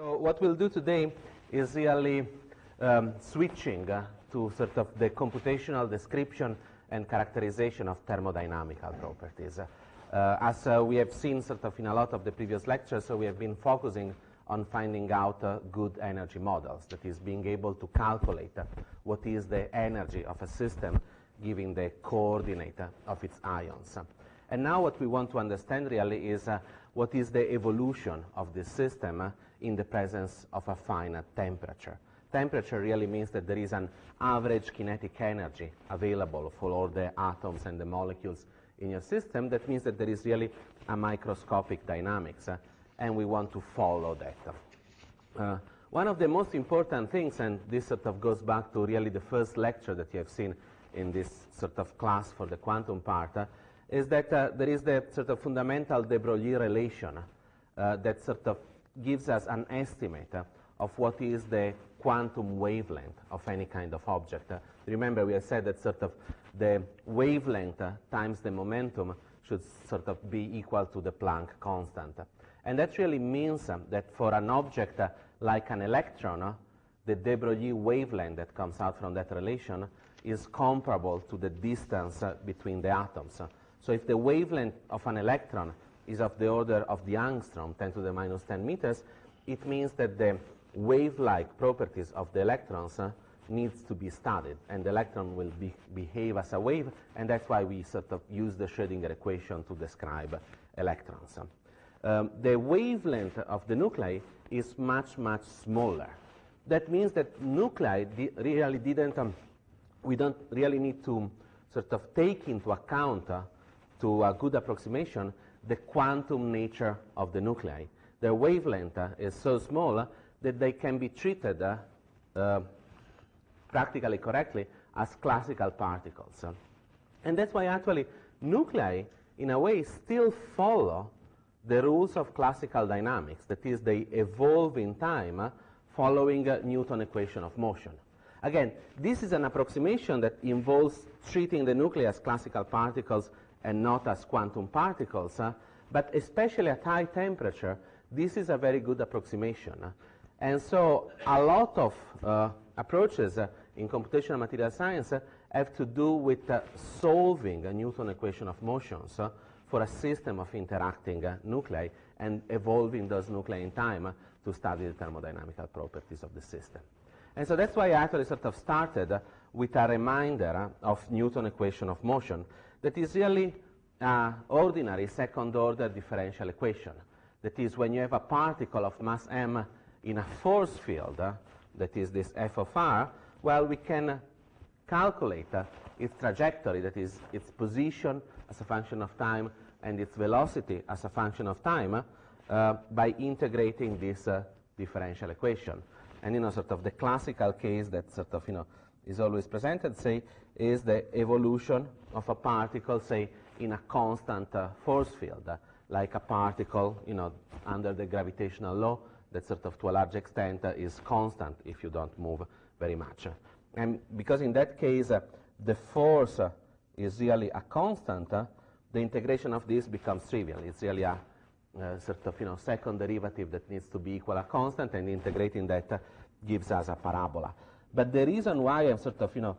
So what we'll do today is really switching to sort of the computational description and characterization of thermodynamical properties. As we have seen sort of in a lot of the previous lectures, so we have been focusing on finding out good energy models, that is being able to calculate what is the energy of a system given the coordinate of its ions. And now what we want to understand really is what is the evolution of this system in the presence of a finite temperature. Temperature really means that there is an average kinetic energy available for all the atoms and the molecules in your system. That means that there is really a microscopic dynamics, and we want to follow that. One of the most important things, and this sort of goes back to really the first lecture that you have seen in this sort of class for the quantum part, is that there is the sort of fundamental de Broglie relation that sort of gives us an estimate of what is the quantum wavelength of any kind of object. Remember, we have said that sort of the wavelength times the momentum should sort of be equal to the Planck constant. And that really means that for an object like an electron, the de Broglie wavelength that comes out from that relation is comparable to the distance between the atoms. So if the wavelength of an electron is of the order of the angstrom, 10 to the minus 10 meters, it means that the wave-like properties of the electrons needs to be studied, and the electron will behave as a wave, and that's why we sort of use the Schrödinger equation to describe electrons. The wavelength of the nuclei is much, much smaller. That means that nuclei really didn't, we don't really need to sort of take into account to a good approximation the quantum nature of the nuclei. Their wavelength is so small that they can be treated practically correctly as classical particles. And that's why actually nuclei, in a way, still follow the rules of classical dynamics. That is, they evolve in time following Newton's equation of motion. Again, this is an approximation that involves treating the nuclei as classical particles and not as quantum particles, but especially at high temperature, this is a very good approximation. And so a lot of approaches in computational material science have to do with solving a Newton equation of motions for a system of interacting nuclei and evolving those nuclei in time to study the thermodynamical properties of the system. And so that's why I actually sort of started with a reminder of Newton equation of motion that is really an ordinary second-order differential equation. That is, when you have a particle of mass m in a force field, that is this f of r, well, we can calculate its trajectory, that is, its position as a function of time and its velocity as a function of time by integrating this differential equation. And, sort of the classical case that sort of, is always presented, say, is the evolution of a particle, say, in a constant force field, like a particle, under the gravitational law that sort of, to a large extent, is constant if you don't move very much. And because in that case, the force is really a constant, the integration of this becomes trivial. It's really a sort of, second derivative that needs to be equal a constant, and integrating that gives us a parabola. But the reason why I'm sort of,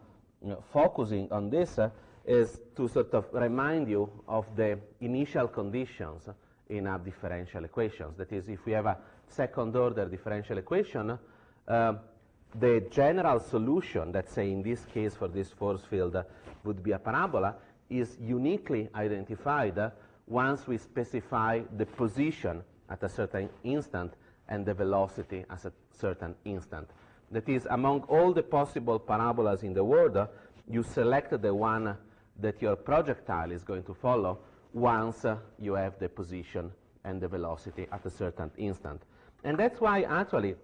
focusing on this is to sort of remind you of the initial conditions in our differential equations. That is, if we have a second-order differential equation, the general solution, that say in this case for this force field would be a parabola, is uniquely identified once we specify the position at a certain instant and the velocity at a certain instant. That is, among all the possible parabolas in the world, you select the one that your projectile is going to follow once you have the position and the velocity at a certain instant. And that's why actually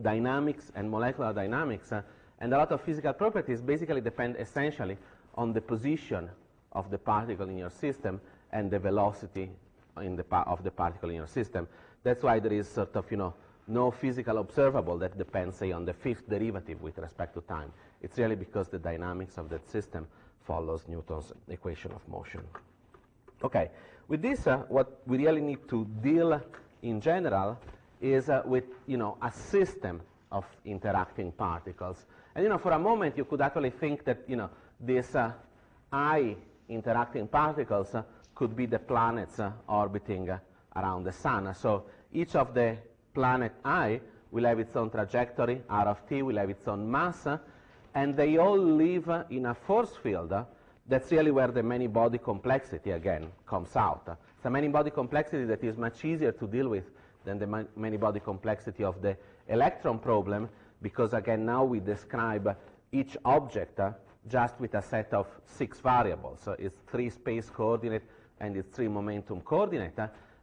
dynamics and molecular dynamics and a lot of physical properties basically depend essentially on the position of the particle in your system and the velocity of the particle in your system. That's why there is sort of, no physical observable that depends, say, on the fifth derivative with respect to time. It's really because the dynamics of that system follows Newton's equation of motion. Okay, with this, what we really need to deal in general is with a system of interacting particles. And for a moment you could actually think that these I interacting particles could be the planets orbiting around the sun. So each of the planet I will have its own trajectory, r of t will have its own mass, and they all live in a force field. That's really where the many-body complexity, again, comes out. It's a many-body complexity that is much easier to deal with than the many-body complexity of the electron problem, because, again, now we describe each object just with a set of 6 variables. So it's 3 space coordinate and it's 3 momentum coordinate,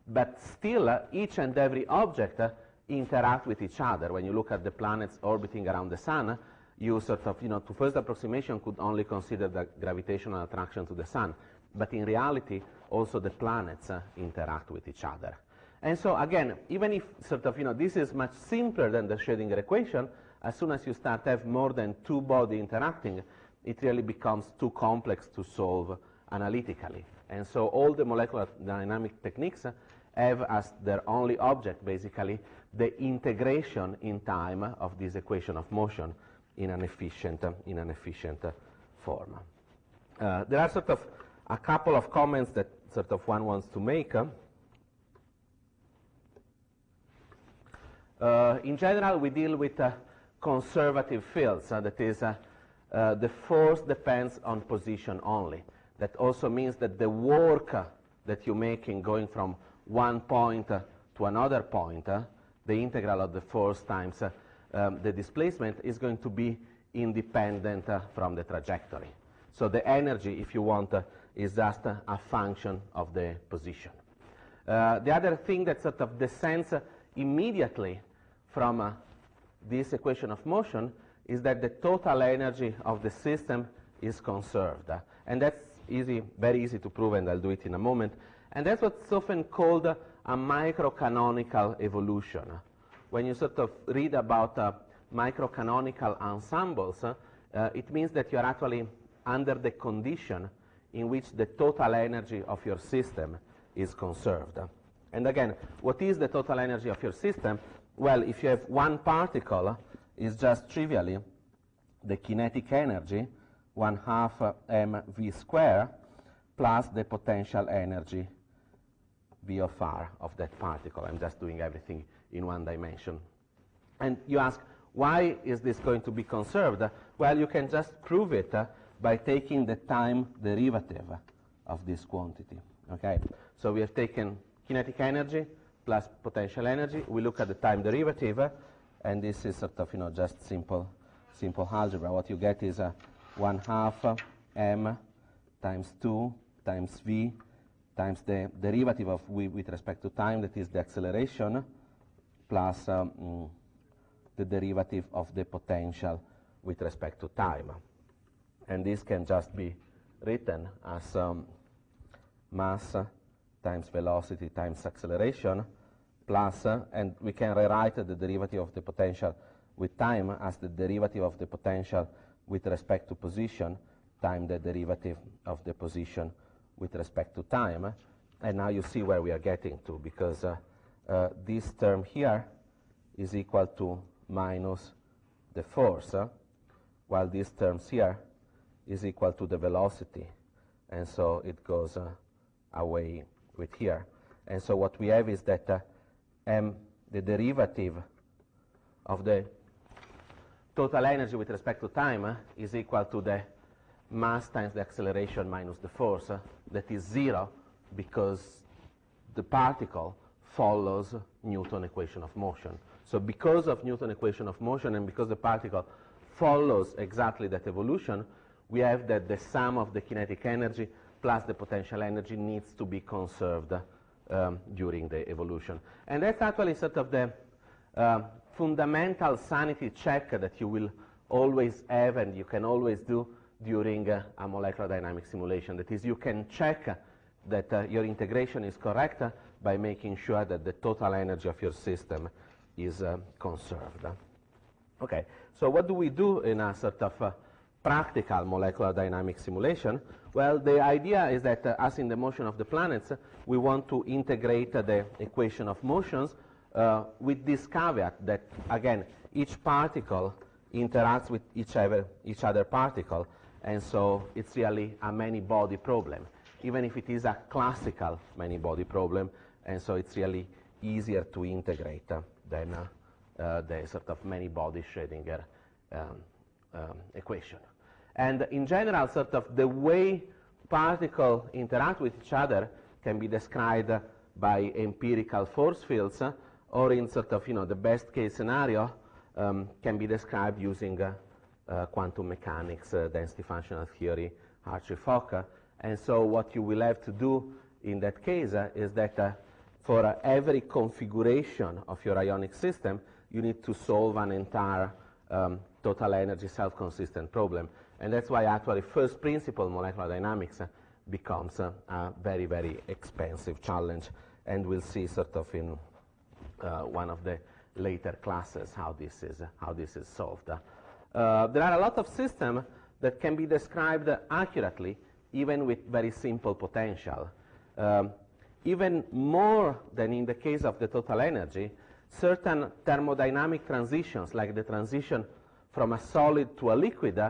but still each and every object interact with each other. When you look at the planets orbiting around the sun, you sort of, to first approximation could only consider the gravitational attraction to the sun, but in reality also the planets interact with each other. And so again, even if sort of, this is much simpler than the Schrödinger equation, as soon as you start to have more than 2 bodies interacting, it really becomes too complex to solve analytically. And so all the molecular dynamic techniques have as their only object, basically, the integration in time of this equation of motion in an efficient form. There are sort of a couple of comments that sort of one wants to make. In general, we deal with conservative fields. That is, the force depends on position only. That also means that the work that you make in going from one point to another point, the integral of the force times the displacement, is going to be independent from the trajectory. So the energy, if you want, is just a function of the position. The other thing that sort of descends immediately from this equation of motion is that the total energy of the system is conserved. And that's easy, very easy to prove, and I'll do it in a moment. And that's what's often called a microcanonical evolution. When you sort of read about microcanonical ensembles, it means that you're actually under the condition in which the total energy of your system is conserved. And again, what is the total energy of your system? Well, if you have one particle, it's just trivially the kinetic energy, 1/2 mv squared, plus the potential energy v of r of that particle. I'm just doing everything in one dimension. And you ask, why is this going to be conserved? Well, you can just prove it by taking the time derivative of this quantity. Okay? So we have taken kinetic energy plus potential energy. We look at the time derivative, and this is sort of, just simple algebra. What you get is 1/2 m times 2 times v times the derivative of v with respect to time, that is the acceleration, plus the derivative of the potential with respect to time. And this can just be written as mass times velocity times acceleration, plus, and we can rewrite the derivative of the potential with time as the derivative of the potential with respect to position times the derivative of the position with respect to time. And now you see where we are getting to, because this term here is equal to minus the force, while these terms here is equal to the velocity. And so it goes away with here. And so what we have is that the derivative of the total energy with respect to time is equal to the mass times the acceleration minus the force. That is 0, because the particle follows Newton's equation of motion. So because of Newton's equation of motion, and because the particle follows exactly that evolution, we have that the sum of the kinetic energy plus the potential energy needs to be conserved during the evolution. And that's actually sort of the fundamental sanity check that you will always have and you can always do during a molecular dynamic simulation. That is, you can check that your integration is correct by making sure that the total energy of your system is conserved. Okay, so what do we do in a sort of practical molecular dynamic simulation? Well, the idea is that as in the motion of the planets, we want to integrate the equation of motions with this caveat that, again, each particle interacts with each other particle, and so it's really a many-body problem, even if it is a classical many-body problem, and so it's really easier to integrate than the sort of many-body Schrödinger equation. And in general, sort of the way particles interact with each other can be described by empirical force fields, or in sort of, the best case scenario, can be described using quantum mechanics, density functional theory, hartree-fock. And so what you will have to do in that case is that for every configuration of your ionic system, you need to solve an entire total energy self-consistent problem. And that's why actually first principle molecular dynamics becomes a very, very expensive challenge. And we'll see sort of in one of the later classes how this is solved. There are a lot of systems that can be described accurately, even with very simple potential. Even more than in the case of the total energy, certain thermodynamic transitions, like the transition from a solid to a liquid,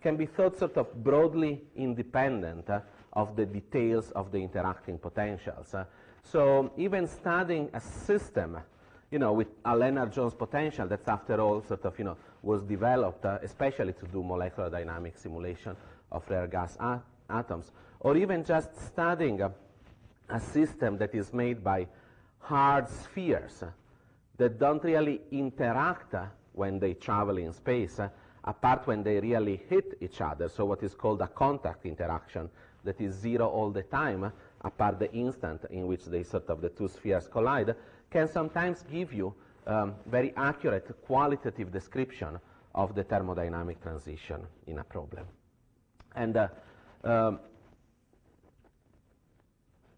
can be thought sort of broadly independent of the details of the interacting potentials. So even studying a system, with a Lennard-Jones potential that's after all sort of, was developed especially to do molecular dynamic simulation of rare gas atoms, or even just studying a system that is made by hard spheres that don't really interact when they travel in space, apart when they really hit each other, so what is called a contact interaction that is zero all the time, apart the instant in which the two spheres collide, can sometimes give you very accurate qualitative description of the thermodynamic transition in a problem. And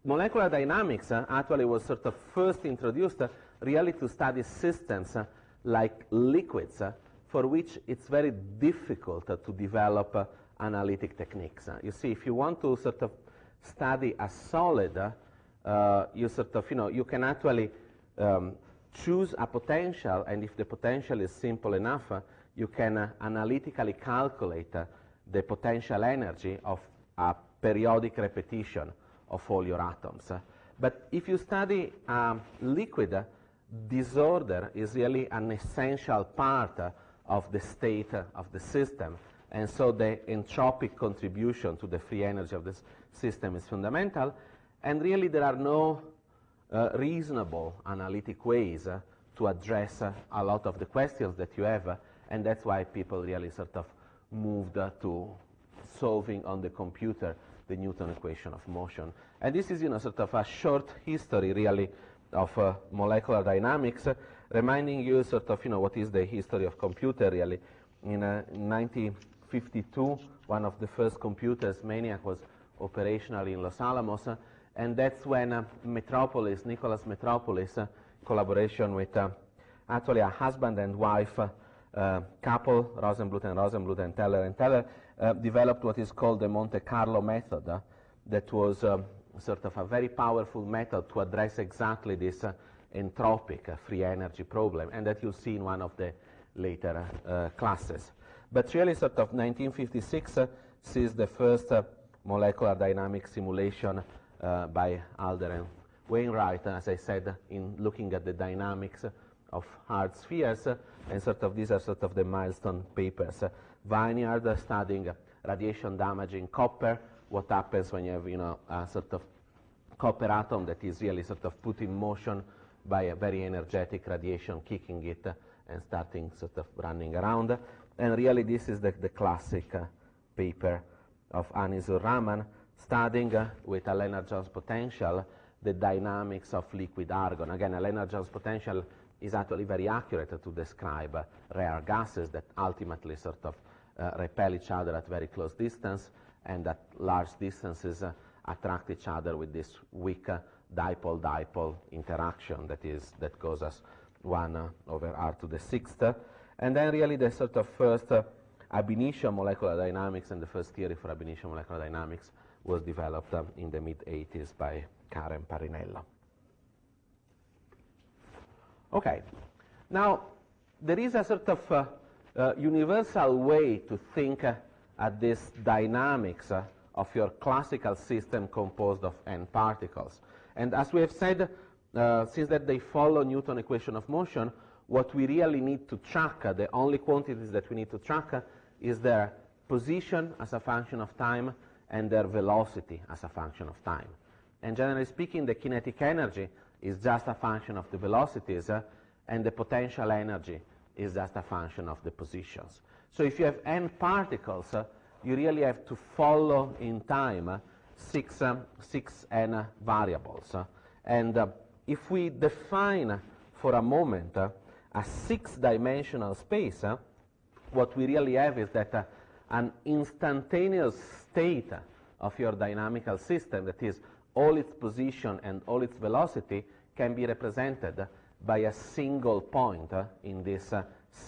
molecular dynamics actually was sort of first introduced really to study systems like liquids, for which it's very difficult to develop analytic techniques. You see, if you want to sort of study a solid, you sort of, you can actually choose a potential, and if the potential is simple enough, you can analytically calculate the potential energy of a periodic repetition of all your atoms. But if you study liquid, disorder is really an essential part of the state of the system, and so the entropic contribution to the free energy of this system is fundamental, and really there are no reasonable analytic ways to address a lot of the questions that you have, and that's why people really sort of moved to solving on the computer the Newton equation of motion. And this is, sort of a short history really of molecular dynamics, reminding you sort of, what is the history of computer really. In 1952, one of the first computers, MANIAC, was operational in Los Alamos, and that's when Metropolis, Nicholas Metropolis, collaboration with actually a husband and wife couple, Rosenbluth and Teller, developed what is called the Monte Carlo method, that was sort of a very powerful method to address exactly this entropic free energy problem, and that you'll see in one of the later classes. But really sort of 1956 sees the first molecular dynamic simulation by Alder and Wainwright, as I said, in looking at the dynamics of hard spheres, and sort of these are sort of the milestone papers. Vineyard studying radiation damaging copper, what happens when you have, a sort of copper atom that is really sort of put in motion by a very energetic radiation kicking it and starting sort of running around. And really this is the classic paper of Anizur Rahman, studying with a Lennard-Jones potential the dynamics of liquid argon. Again, a Lennard-Jones potential is actually very accurate to describe rare gases that ultimately sort of repel each other at very close distance, and at large distances attract each other with this weak dipole-dipole interaction that goes as 1 over r to the 6th. And then really the sort of first ab initio molecular dynamics and the first theory for ab initio molecular dynamics was developed in the mid-80s by Karen Parinella. Okay. Now, there is a sort of universal way to think at this dynamics of your classical system composed of n particles. And as we have said, since that they follow Newton's equation of motion, what we really need to track, the only quantities that we need to track is their position as a function of time and their velocity as a function of time. And generally speaking, the kinetic energy is just a function of the velocities, and the potential energy is just a function of the positions. So if you have n particles, you really have to follow in time six n variables. And if we define for a moment a 6-dimensional space, what we really have is that an instantaneous state of your dynamical system, that is, all its position and all its velocity, can be represented by a single point in this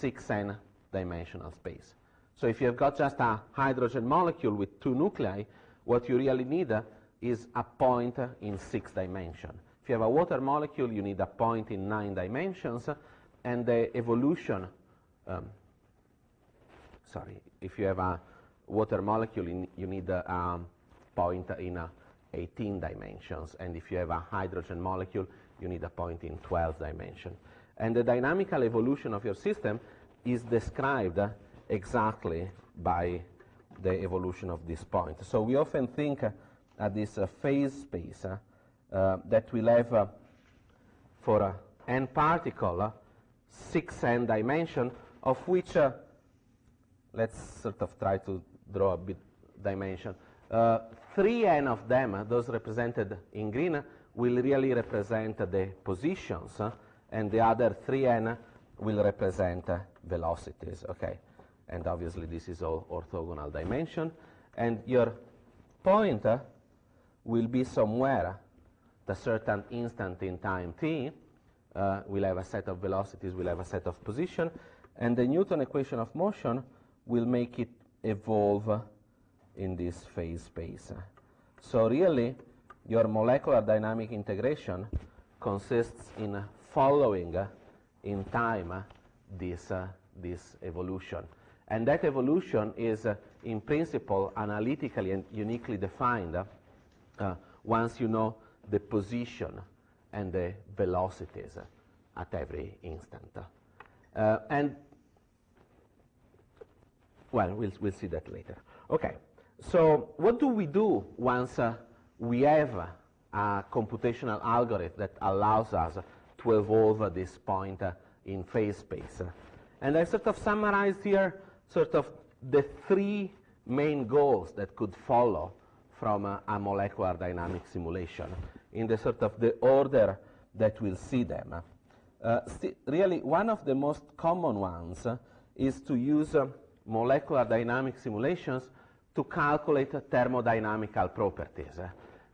6n dimensional space. So if you have got just a hydrogen molecule with 2 nuclei, what you really need is a point in 6 dimensions. If you have a water molecule, you need a point in 9 dimensions, and the evolution, if you have a water molecule, you need a point in 18 dimensions, and if you have a hydrogen molecule, you need a point in 12 dimensions. And the dynamical evolution of your system is described exactly by the evolution of this point. So we often think at this phase space that we'll have for n particle 6n dimension, of which let's sort of try to draw a bit dimension. 3n of them, those represented in green, will really represent the positions, and the other 3n will represent velocities, okay? And obviously this is all orthogonal dimension, and your point will be somewhere at a certain instant in time t. We'll have a set of velocities, we'll have a set of position, and the Newton equation of motion will make it evolve in this phase space. So really, your molecular dynamic integration consists in following in time this evolution. And that evolution is, in principle, analytically and uniquely defined once you know the position and the velocities at every instant. And, well, we'll see that later. Okay, so what do we do once we have a computational algorithm that allows us to evolve this point in phase space? And I sort of summarized here sort of the 3 main goals that could follow from a molecular dynamic simulation in the sort of the order that we'll see them. Really, one of the most common ones is to use molecular dynamic simulations to calculate thermodynamical properties.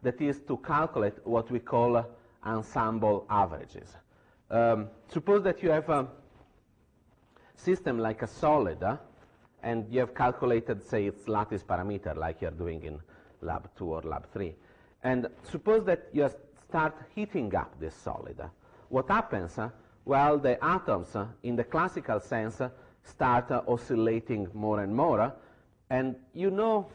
That is, to calculate what we call ensemble averages. Suppose that you have a system like a solid, and you have calculated, say, its lattice parameter, like you're doing in lab 2 or lab 3. And suppose that you start heating up this solid. What happens? Well, the atoms, in the classical sense, start oscillating more and more. And you know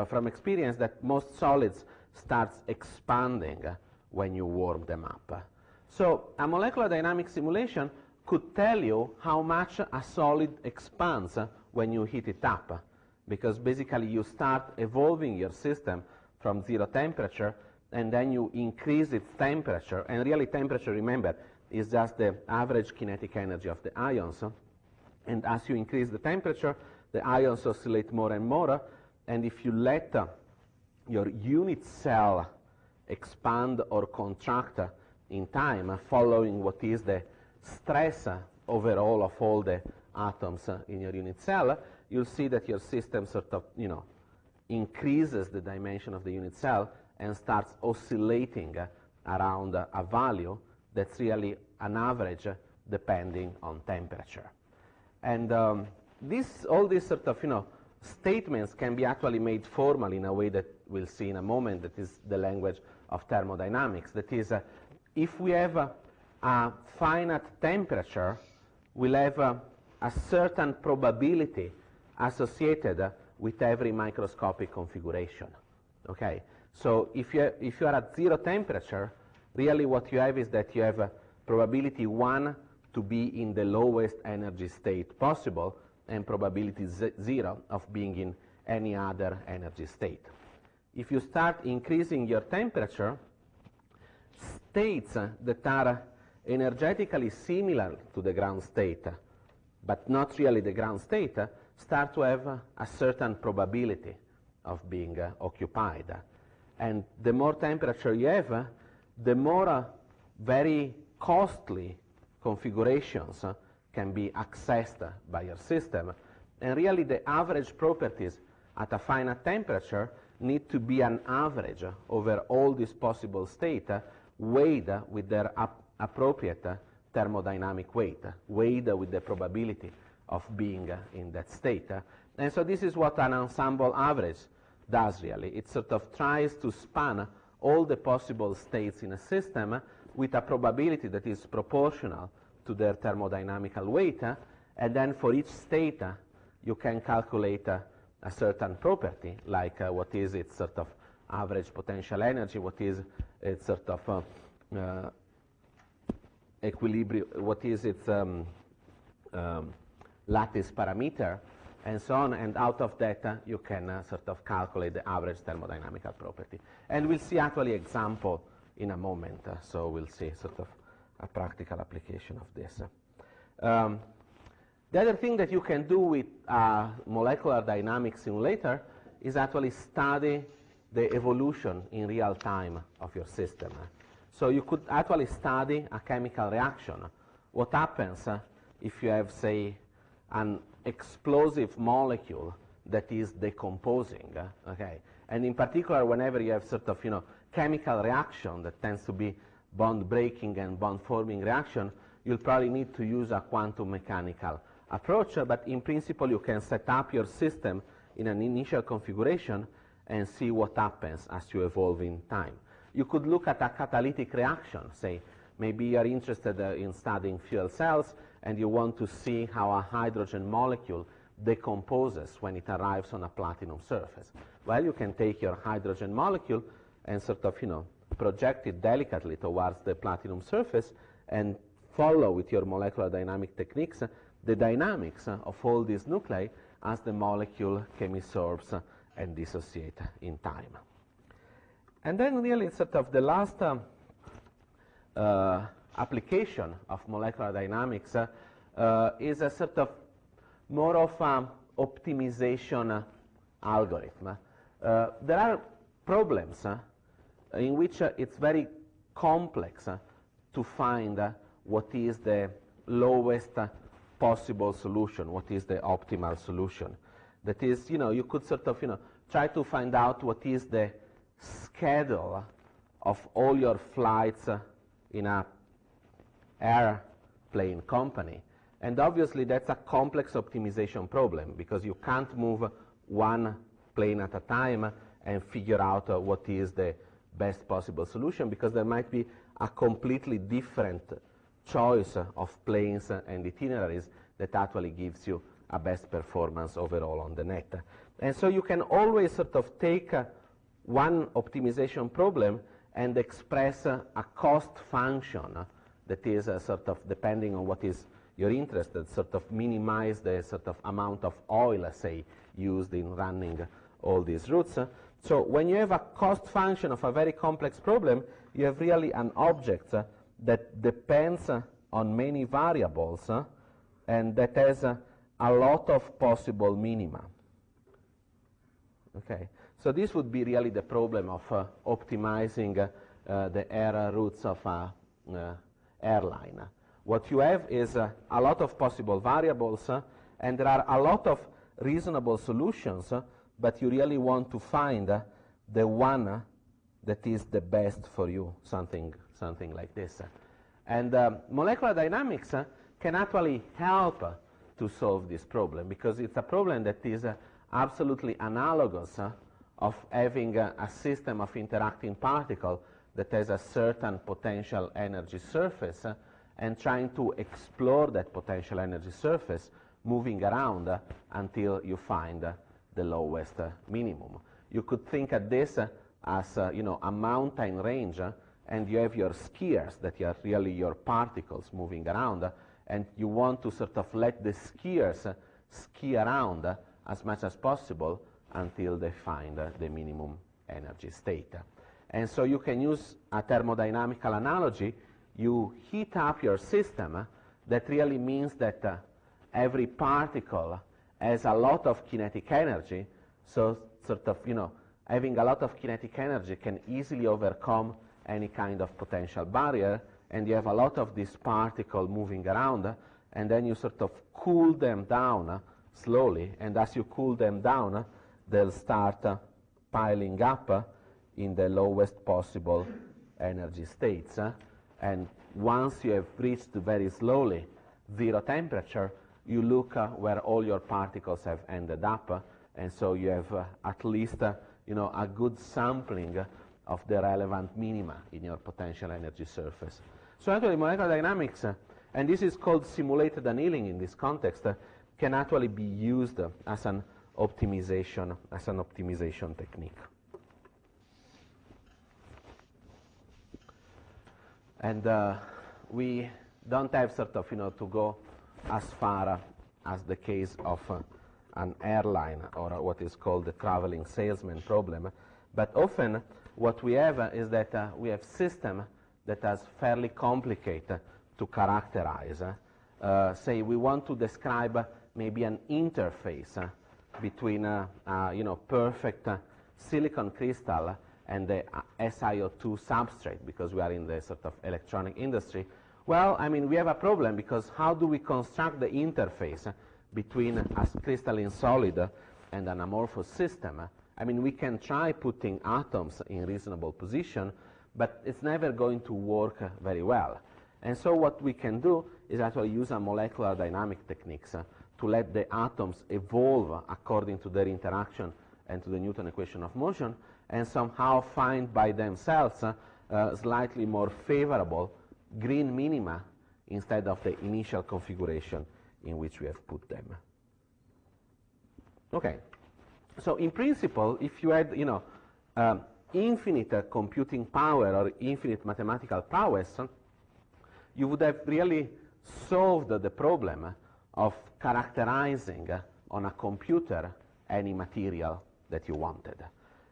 from experience that most solids start expanding when you warm them up. So a molecular dynamic simulation could tell you how much a solid expands when you heat it up, because basically you start evolving your system from 0 temperature, and then you increase its temperature, and really temperature, remember, is just the average kinetic energy of the ions. And as you increase the temperature, the ions oscillate more and more, and if you let your unit cell expand or contract in time, following what is the stress overall of all the atoms in your unit cell, you'll see that your system sort of, increases the dimension of the unit cell and starts oscillating around a value that's really an average depending on temperature. And all these sort of, statements can be actually made formal in a way that we'll see in a moment, that is the language of thermodynamics. That is, if we have a finite temperature will have a certain probability associated with every microscopic configuration. Okay? So if you are at 0 temperature, really what you have is that you have probability 1 to be in the lowest energy state possible, and probability 0 of being in any other energy state. If you start increasing your temperature, states that are energetically similar to the ground state, but not really the ground state, start to have a certain probability of being occupied. And the more temperature you have, the more very costly configurations can be accessed by your system. And really the average properties at a finite temperature need to be an average over all these possible states, weighed with their appropriate thermodynamic weight, weighed with the probability of being in that state. And so this is what an ensemble average does really. It sort of tries to span all the possible states in a system with a probability that is proportional to their thermodynamical weight, and then for each state you can calculate a certain property, like what is its sort of average potential energy, what is its sort of equilibrium, what is its lattice parameter, and so on, and out of that you can sort of calculate the average thermodynamical property. And we'll see actually example in a moment, so we'll see sort of a practical application of this. The other thing that you can do with a molecular dynamics simulator is actually study the evolution in real time of your system. So you could actually study a chemical reaction. What happens if you have, say, an explosive molecule that is decomposing, okay? And in particular, whenever you have sort of, chemical reaction that tends to be bond breaking and bond forming reaction, you'll probably need to use a quantum mechanical approach, but in principle you can set up your system in an initial configuration and see what happens as you evolve in time. You could look at a catalytic reaction, say, maybe you're interested in studying fuel cells and you want to see how a hydrogen molecule decomposes when it arrives on a platinum surface. Well, you can take your hydrogen molecule and sort of, project it delicately towards the platinum surface and follow with your molecular dynamic techniques the dynamics of all these nuclei as the molecule chemisorbs and dissociate in time. And then really sort of the last application of molecular dynamics is a sort of more of optimization algorithm. There are problems in which it's very complex to find what is the lowest possible solution, what is the optimal solution. That is, you could sort of, try to find out what is the schedule of all your flights in a airplane company. And obviously that's a complex optimization problem because you can't move one plane at a time and figure out what is the best possible solution, because there might be a completely different choice of planes and itineraries that actually gives you a best performance overall on the net. And so you can always sort of take one optimization problem and express a cost function that is sort of, depending on what is your interest, sort of minimize the sort of amount of oil, say, used in running all these routes. So when you have a cost function of a very complex problem, you have really an object that depends on many variables and that has a lot of possible minima. Okay, so this would be really the problem of optimizing the air routes of an airline. What you have is a lot of possible variables and there are a lot of reasonable solutions, but you really want to find the one that is the best for you, something like this. And molecular dynamics can actually help to solve this problem, because it's a problem that is absolutely analogous of having a system of interacting particles that has a certain potential energy surface and trying to explore that potential energy surface, moving around until you find the lowest minimum. You could think of this as a mountain range, and you have your skiers that are really your particles moving around, and you want to sort of let the skiers ski around as much as possible until they find the minimum energy state. And so you can use a thermodynamical analogy. You heat up your system. That really means that every particle has a lot of kinetic energy, so sort of, having a lot of kinetic energy can easily overcome any kind of potential barrier, and you have a lot of this particle moving around, and then you sort of cool them down slowly, and as you cool them down, they'll start piling up in the lowest possible energy states. And once you have reached very slowly 0 temperature, you look where all your particles have ended up, and so you have at least a good sampling of the relevant minima in your potential energy surface. So actually molecular dynamics, and this is called simulated annealing in this context, can actually be used as an optimization technique. And we don't have sort of to go as far as the case of an airline or what is called the traveling salesman problem, but often what we have is that we have system that is fairly complicated to characterize. Say we want to describe maybe an interface between perfect silicon crystal and the SiO2 substrate, because we are in the sort of electronic industry. Well, I mean, we have a problem, because how do we construct the interface between a crystalline solid and an amorphous system? I mean, we can try putting atoms in reasonable position, but it's never going to work very well. And so what we can do is actually use a molecular dynamic techniques to let the atoms evolve according to their interaction and to the Newton equation of motion, and somehow find by themselves slightly more favorable green minima instead of the initial configuration in which we have put them. Okay, so in principle, if you had infinite computing power or infinite mathematical prowess, you would have really solved the problem of characterizing on a computer any material that you wanted.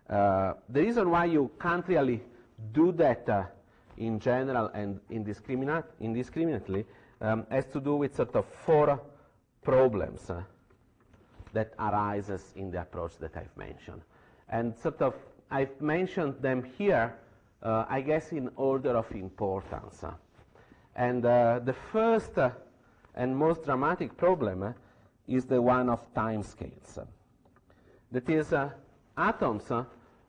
The reason why you can't really do that in general and indiscriminately has to do with sort of 4 problems that arises in the approach that I've mentioned. And sort of I've mentioned them here, I guess, in order of importance. And the first and most dramatic problem is the one of time scales. That is, atoms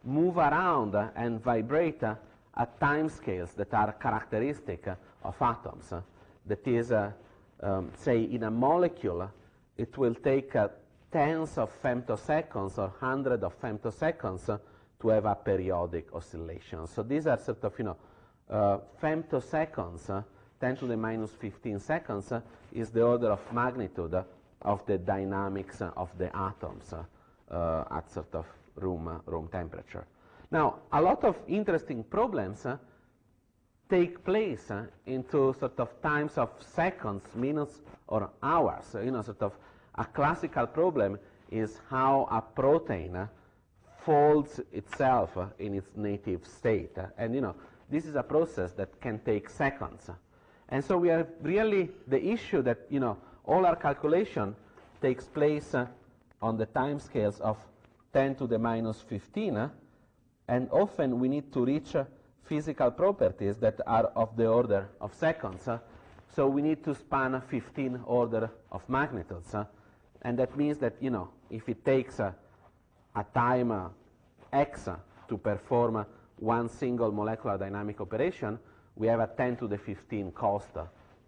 move around and vibrate at time scales that are characteristic of atoms. That is, say, in a molecule, it will take tens of femtoseconds or hundreds of femtoseconds to have a periodic oscillation. So these are sort of, femtoseconds, 10 to the minus 15 seconds is the order of magnitude of the dynamics of the atoms at sort of room temperature. Now, a lot of interesting problems take place into sort of times of seconds, minutes, or hours. Sort of a classical problem is how a protein folds itself in its native state. And this is a process that can take seconds. And so we have really the issue that all our calculation takes place on the time scales of 10 to the minus 15, and often we need to reach physical properties that are of the order of seconds. So we need to span 15 order of magnitudes. And that means that if it takes a time x to perform one single molecular dynamic operation, we have a 10 to the 15 cost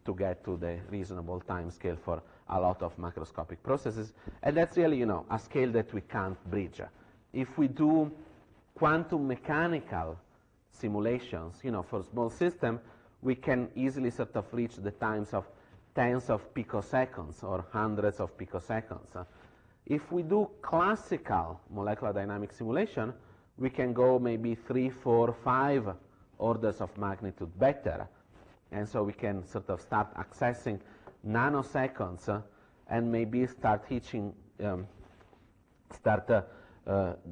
to get to the reasonable time scale for a lot of macroscopic processes. And that's really, a scale that we can't bridge. If we do quantum mechanical simulations, for small system, we can easily sort of reach the times of tens of picoseconds or hundreds of picoseconds. If we do classical molecular dynamics simulation, we can go maybe 3, 4, 5 orders of magnitude better. And so we can sort of start accessing nanoseconds and maybe start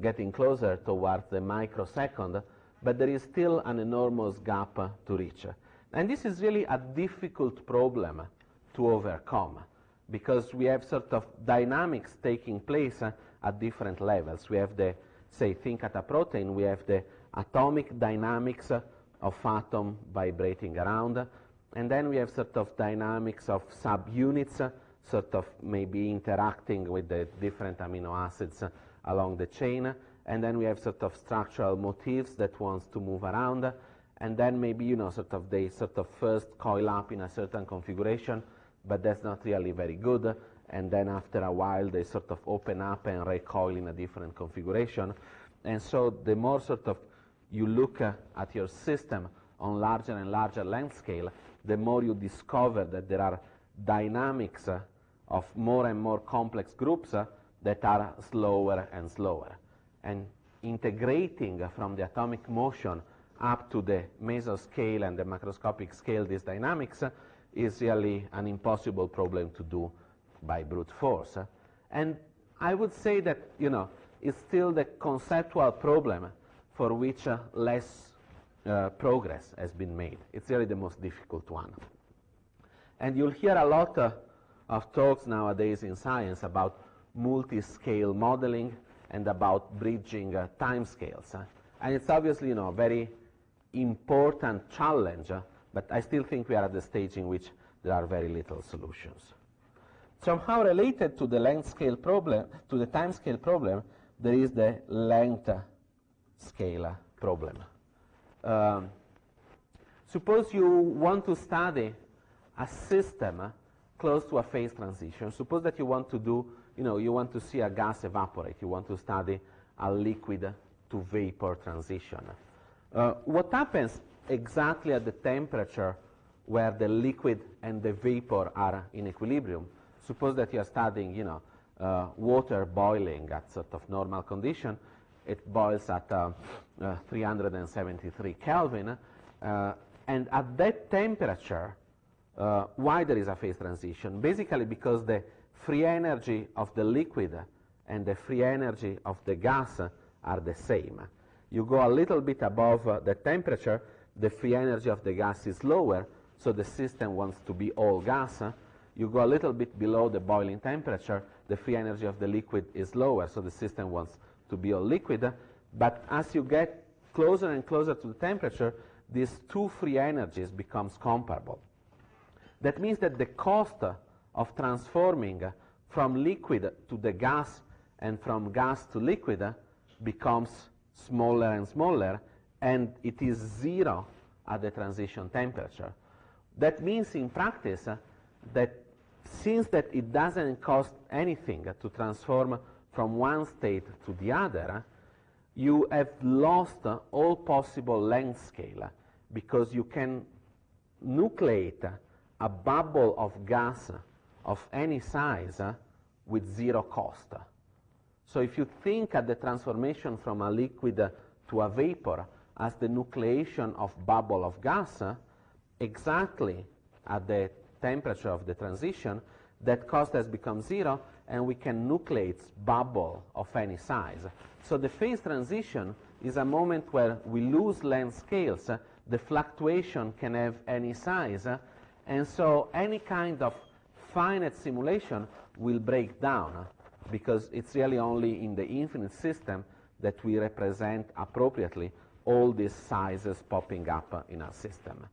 getting closer towards the microsecond, but there is still an enormous gap to reach. And this is really a difficult problem to overcome, because we have sort of dynamics taking place at different levels. We have the, say, think at a protein, we have the atomic dynamics of atom vibrating around, and then we have sort of dynamics of subunits, sort of maybe interacting with the different amino acids along the chain, and then we have sort of structural motifs that wants to move around, and then maybe, you know, sort of they sort of first coil up in a certain configuration, but that's not really very good, and then after a while they sort of open up and recoil in a different configuration. And so the more sort of you look at your system on larger and larger length scale, the more you discover that there are dynamics of more and more complex groups that are slower and slower. And integrating from the atomic motion up to the mesoscale and the macroscopic scale these dynamics is really an impossible problem to do by brute force. And I would say that, you know, it's still the conceptual problem for which less progress has been made. It's really the most difficult one. And you'll hear a lot of talks nowadays in science about multi-scale modeling and about bridging timescales. And it's obviously, you know, a very important challenge, but I still think we are at the stage in which there are very little solutions. Somehow related to the length scale problem, to the time scale problem, there is the length scale problem. Suppose you want to study a system close to a phase transition. Suppose that you want to do, you know, you want to see a gas evaporate. You want to study a liquid to vapor transition. What happens exactly at the temperature where the liquid and the vapor are in equilibrium? Suppose that you are studying, you know, water boiling at sort of normal condition. It boils at 373 Kelvin. And at that temperature, why there is a phase transition? Basically because the free energy of the liquid and the free energy of the gas are the same. You go a little bit above the temperature, the free energy of the gas is lower, so the system wants to be all gas. You go a little bit below the boiling temperature, the free energy of the liquid is lower, so the system wants to be all liquid. But as you get closer and closer to the temperature, these two free energies becomes comparable. That means that the cost of transforming from liquid to the gas and from gas to liquid becomes smaller and smaller, and it is zero at the transition temperature. That means in practice that since that it doesn't cost anything to transform from one state to the other, you have lost all possible length scale, because you can nucleate a bubble of gas of any size with zero cost. So if you think at the transformation from a liquid to a vapor as the nucleation of bubble of gas, exactly at the temperature of the transition, that cost has become zero, and we can nucleate bubble of any size. So the phase transition is a moment where we lose length scales. The fluctuation can have any size, and so any kind of finite simulation will break down, because it's really only in the infinite system that we represent appropriately all these sizes popping up in our system.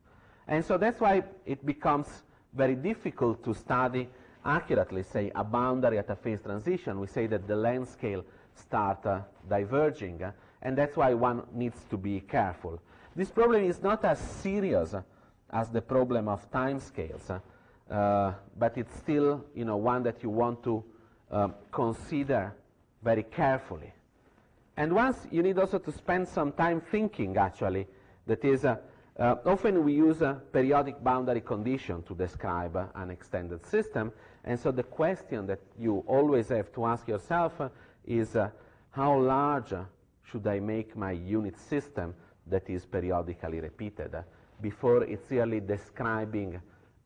And so that's why it becomes very difficult to study accurately, say, a boundary at a phase transition. We say that the length scale start diverging, and that's why one needs to be careful. This problem is not as serious as the problem of time scales, but it's still, you know, one that you want to consider very carefully. And once you need also to spend some time thinking, actually, that is, Often we use a periodic boundary condition to describe an extended system, and so the question that you always have to ask yourself is how large should I make my unit system that is periodically repeated before it's really describing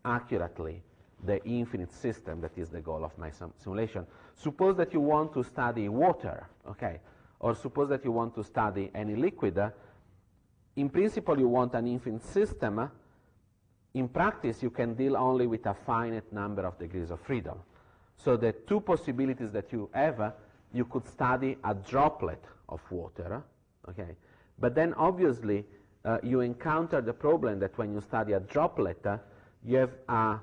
accurately the infinite system that is the goal of my simulation. Suppose that you want to study water, okay, or suppose that you want to study any liquid. In principle, you want an infinite system. In practice, you can deal only with a finite number of degrees of freedom. So the two possibilities that you have, you could study a droplet of water, okay? But then obviously, you encounter the problem that when you study a droplet, you have a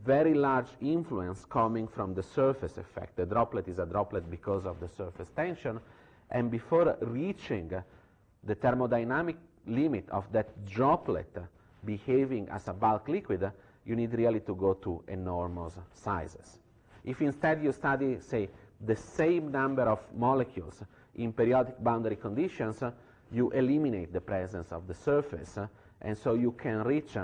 very large influence coming from the surface effect. The droplet is a droplet because of the surface tension, and before reaching the thermodynamic limit of that droplet behaving as a bulk liquid, you need really to go to enormous sizes. If instead you study, say, the same number of molecules in periodic boundary conditions, you eliminate the presence of the surface, and so you can reach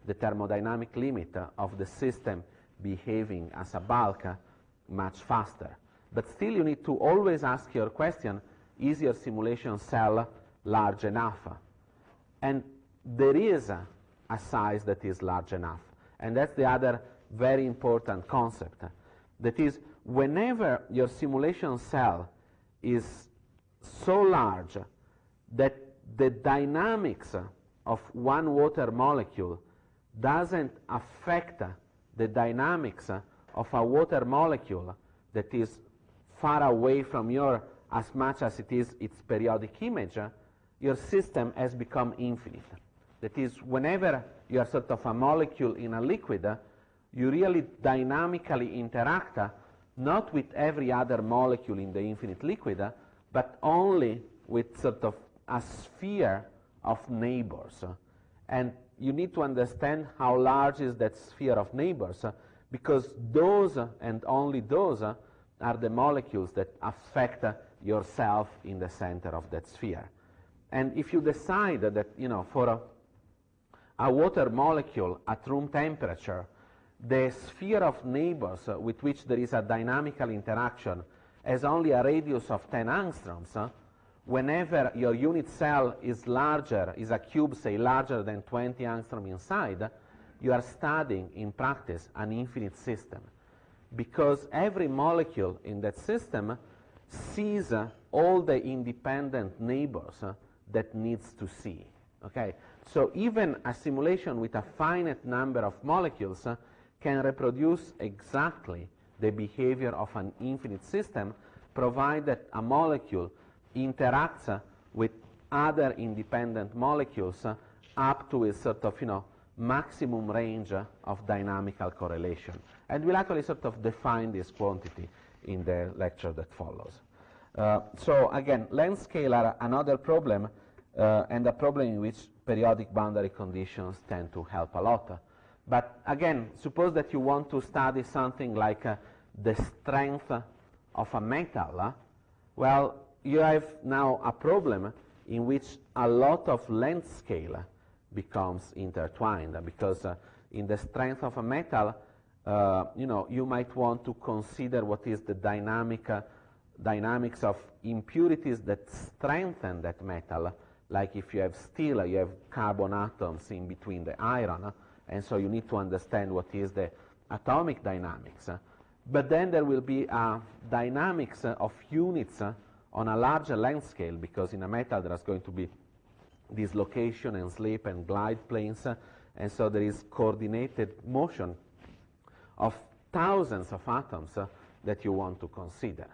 the thermodynamic limit of the system behaving as a bulk much faster. But still you need to always ask your question, is your simulation cell large enough? And there is a size that is large enough. And that's the other very important concept. That is, whenever your simulation cell is so large that the dynamics of one water molecule doesn't affect the dynamics of a water molecule that is far away from your as much as it is its periodic image, your system has become infinite. That is, whenever you are sort of a molecule in a liquid, you really dynamically interact not with every other molecule in the infinite liquid, but only with sort of a sphere of neighbors. And you need to understand how large is that sphere of neighbors, because those and only those are the molecules that affect yourself in the center of that sphere. And if you decide that, you know, for a water molecule at room temperature, the sphere of neighbors with which there is a dynamical interaction has only a radius of 10 angstroms, whenever your unit cell is larger, is a cube, say, larger than 20 angstrom inside, you are studying, in practice, an infinite system. Because every molecule in that system sees all the independent neighbors that needs to see. Okay? So even a simulation with a finite number of molecules can reproduce exactly the behavior of an infinite system, provided a molecule interacts with other independent molecules up to a sort of, you know, maximum range of dynamical correlation. And we'll actually sort of define this quantity in the lecture that follows. So again, length scale are another problem, and a problem in which periodic boundary conditions tend to help a lot. But again, suppose that you want to study something like the strength of a metal. Well, you have now a problem in which a lot of length scale becomes intertwined, because in the strength of a metal, you know, you might want to consider what is the dynamics of impurities that strengthen that metal. Like if you have steel, you have carbon atoms in between the iron, and so you need to understand what is the atomic dynamics. But then there will be dynamics of units on a larger length scale, because in a metal there is going to be dislocation and slip and glide planes, and so there is coordinated motion of thousands of atoms that you want to consider.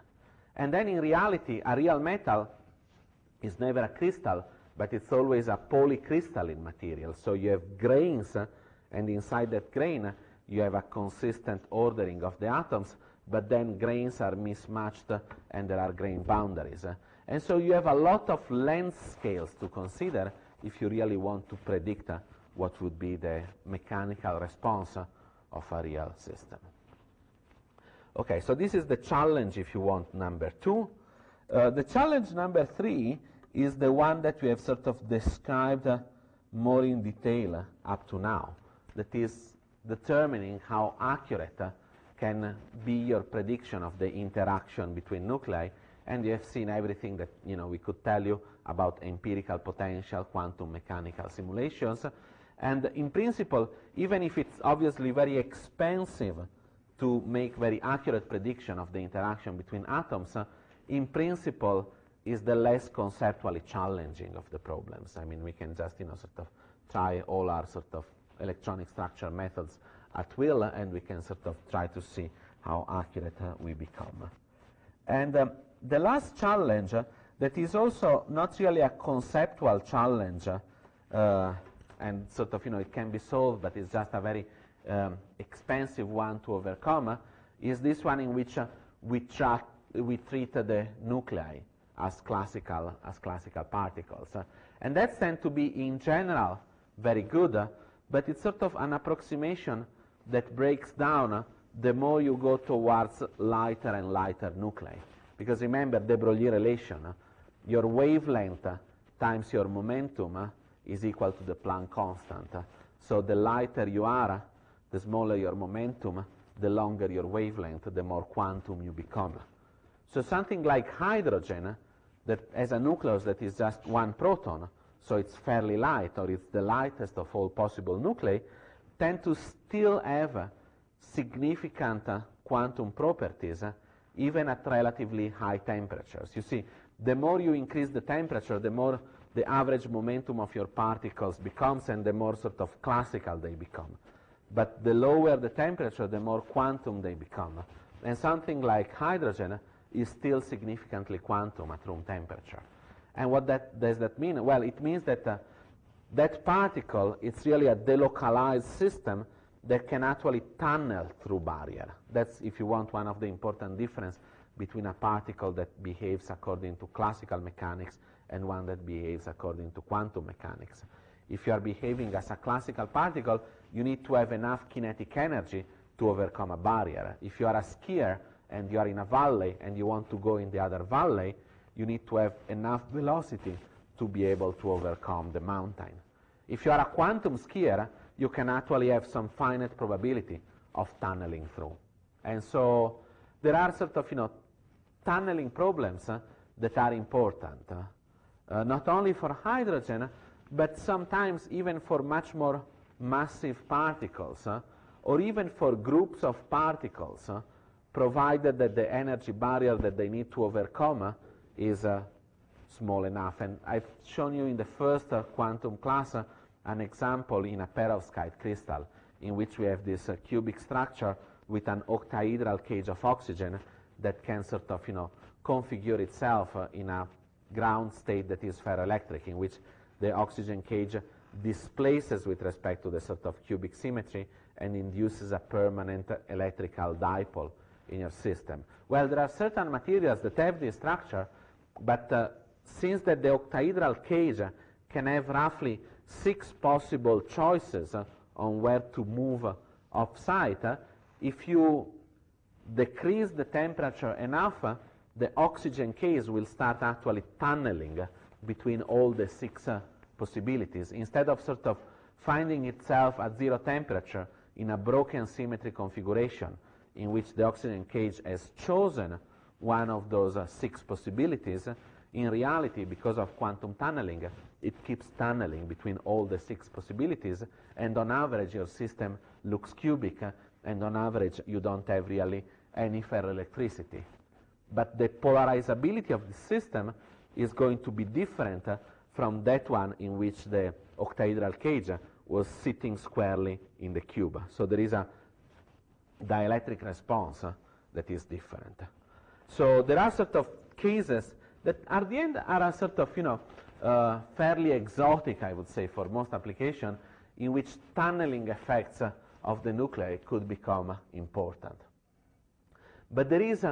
And then in reality, a real metal is never a crystal, but it's always a polycrystalline material. So you have grains, and inside that grain you have a consistent ordering of the atoms, but then grains are mismatched and there are grain boundaries. And so you have a lot of length scales to consider if you really want to predict what would be the mechanical response of a real system. Okay, so this is the challenge, if you want, number 2. The challenge number 3 is the one that we have sort of described more in detail up to now, that is determining how accurate can be your prediction of the interaction between nuclei, and you have seen everything that we could tell you about empirical potential, quantum mechanical simulations, and in principle, even if it's obviously very expensive to make very accurate prediction of the interaction between atoms, in principle is the less conceptually challenging of the problems. I mean, we can just sort of try all our sort of electronic structure methods at will, and we can sort of try to see how accurate we become. And the last challenge that is also not really a conceptual challenge, and sort of it can be solved, but it's just a very expensive one to overcome, is this one in which we treat the nuclei as classical particles. And that tends to be, in general, very good, but it's sort of an approximation that breaks down the more you go towards lighter and lighter nuclei. Because remember de Broglie relation, your wavelength times your momentum is equal to the Planck constant. So the lighter you are, the smaller your momentum, the longer your wavelength, the more quantum you become. So something like hydrogen, that has a nucleus that is just one proton, so it's fairly light, or it's the lightest of all possible nuclei, tend to still have significant quantum properties, even at relatively high temperatures. You see, the more you increase the temperature, the more the average momentum of your particles becomes, and the more sort of classical they become. But the lower the temperature, the more quantum they become. And something like hydrogen is still significantly quantum at room temperature. And what does that mean? Well, it means that that particle is really a delocalized system that can actually tunnel through barrier. That's, if you want, one of the important differences between a particle that behaves according to classical mechanics and one that behaves according to quantum mechanics. If you are behaving as a classical particle, you need to have enough kinetic energy to overcome a barrier. If you are a skier and you are in a valley and you want to go in the other valley, you need to have enough velocity to be able to overcome the mountain. If you are a quantum skier, you can actually have some finite probability of tunneling through. And so there are sort of, tunneling problems that are important, not only for hydrogen, but sometimes even for much more massive particles, or even for groups of particles, provided that the energy barrier that they need to overcome is small enough. And I've shown you in the first quantum class an example in a perovskite crystal in which we have this cubic structure with an octahedral cage of oxygen that can sort of configure itself in a ground state that is ferroelectric, in which the oxygen cage displaces with respect to the sort of cubic symmetry and induces a permanent electrical dipole in your system. Well, there are certain materials that have this structure, but since that the octahedral cage can have roughly 6 possible choices on where to move off-site, if you decrease the temperature enough, the oxygen cage will start actually tunneling between all the 6 possibilities, instead of sort of finding itself at 0 temperature in a broken symmetry configuration in which the oxygen cage has chosen one of those 6 possibilities. In reality, because of quantum tunneling, it keeps tunneling between all the 6 possibilities, and on average your system looks cubic, and on average you don't have really any ferroelectricity. But the polarizability of the system is going to be different from that one in which the octahedral cage was sitting squarely in the cube. So there is a dielectric response that is different. So there are sort of cases that at the end are a sort of fairly exotic, I would say, for most applications, in which tunneling effects of the nuclei could become important. But there is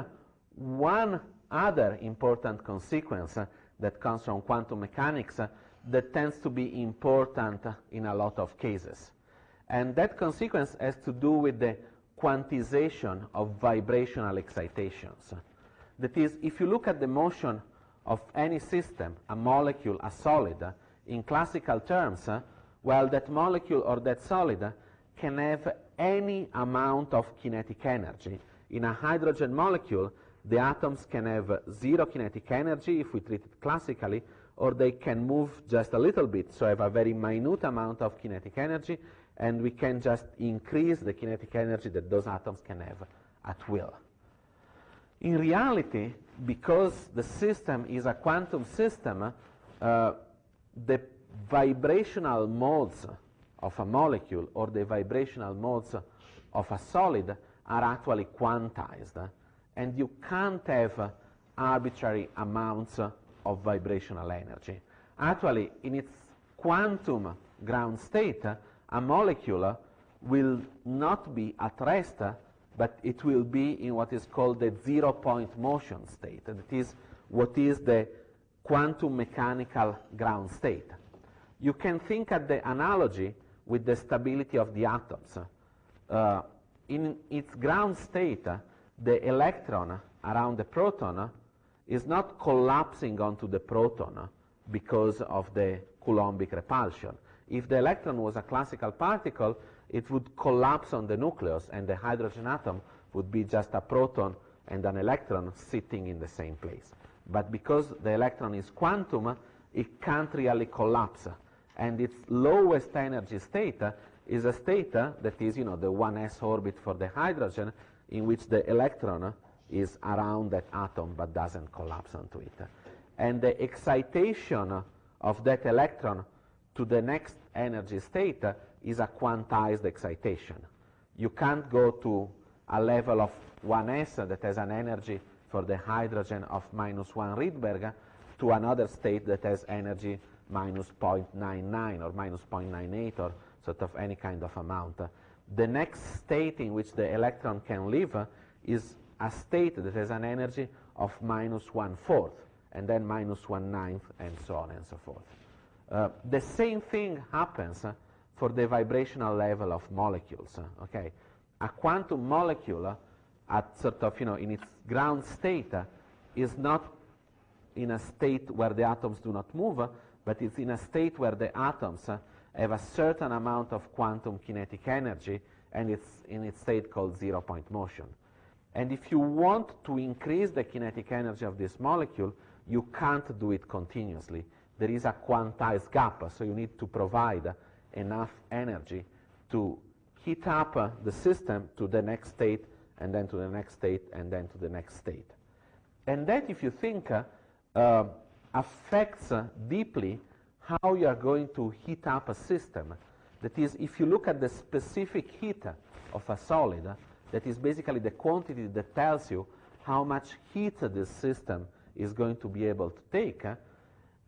one other important consequence that comes from quantum mechanics that tends to be important in a lot of cases. And that consequence has to do with the quantization of vibrational excitations. That is, if you look at the motion of any system, a molecule, a solid, in classical terms, well, that molecule or that solid can have any amount of kinetic energy. In a hydrogen molecule, the atoms can have zero kinetic energy if we treat it classically, or they can move just a little bit, so have a very minute amount of kinetic energy, and we can just increase the kinetic energy that those atoms can have at will. In reality, because the system is a quantum system, the vibrational modes of a molecule or the vibrational modes of a solid are actually quantized, and you can't have arbitrary amounts of vibrational energy. Actually, in its quantum ground state, a molecule will not be at rest, but it will be in what is called the zero-point motion state. That is what is the quantum mechanical ground state. You can think at the analogy with the stability of the atoms. In its ground state, the electron around the proton is not collapsing onto the proton because of the Coulombic repulsion. If the electron was a classical particle, it would collapse on the nucleus, and the hydrogen atom would be just a proton and an electron sitting in the same place. But because the electron is quantum, it can't really collapse. And its lowest energy state is a state that is, the 1s orbit for the hydrogen, in which the electron is around that atom but doesn't collapse onto it. And the excitation of that electron to the next energy state is a quantized excitation. You can't go to a level of 1s that has an energy for the hydrogen of -1 Rydberg to another state that has energy -0.99 or -0.98 or sort of any kind of amount. The next state in which the electron can live is a state that has an energy of -1/4 and then -1/9 and so on and so forth. The same thing happens for the vibrational level of molecules. Okay, a quantum molecule at sort of in its ground state is not in a state where the atoms do not move, but it's in a state where the atoms have a certain amount of quantum kinetic energy, and it's in its state called zero-point motion. And if you want to increase the kinetic energy of this molecule, you can't do it continuously. There is a quantized gap, so you need to provide enough energy to heat up the system to the next state, and then to the next state, and then to the next state. And that, if you think, affects deeply how you are going to heat up a system. That is, if you look at the specific heat of a solid, that is basically the quantity that tells you how much heat this system is going to be able to take,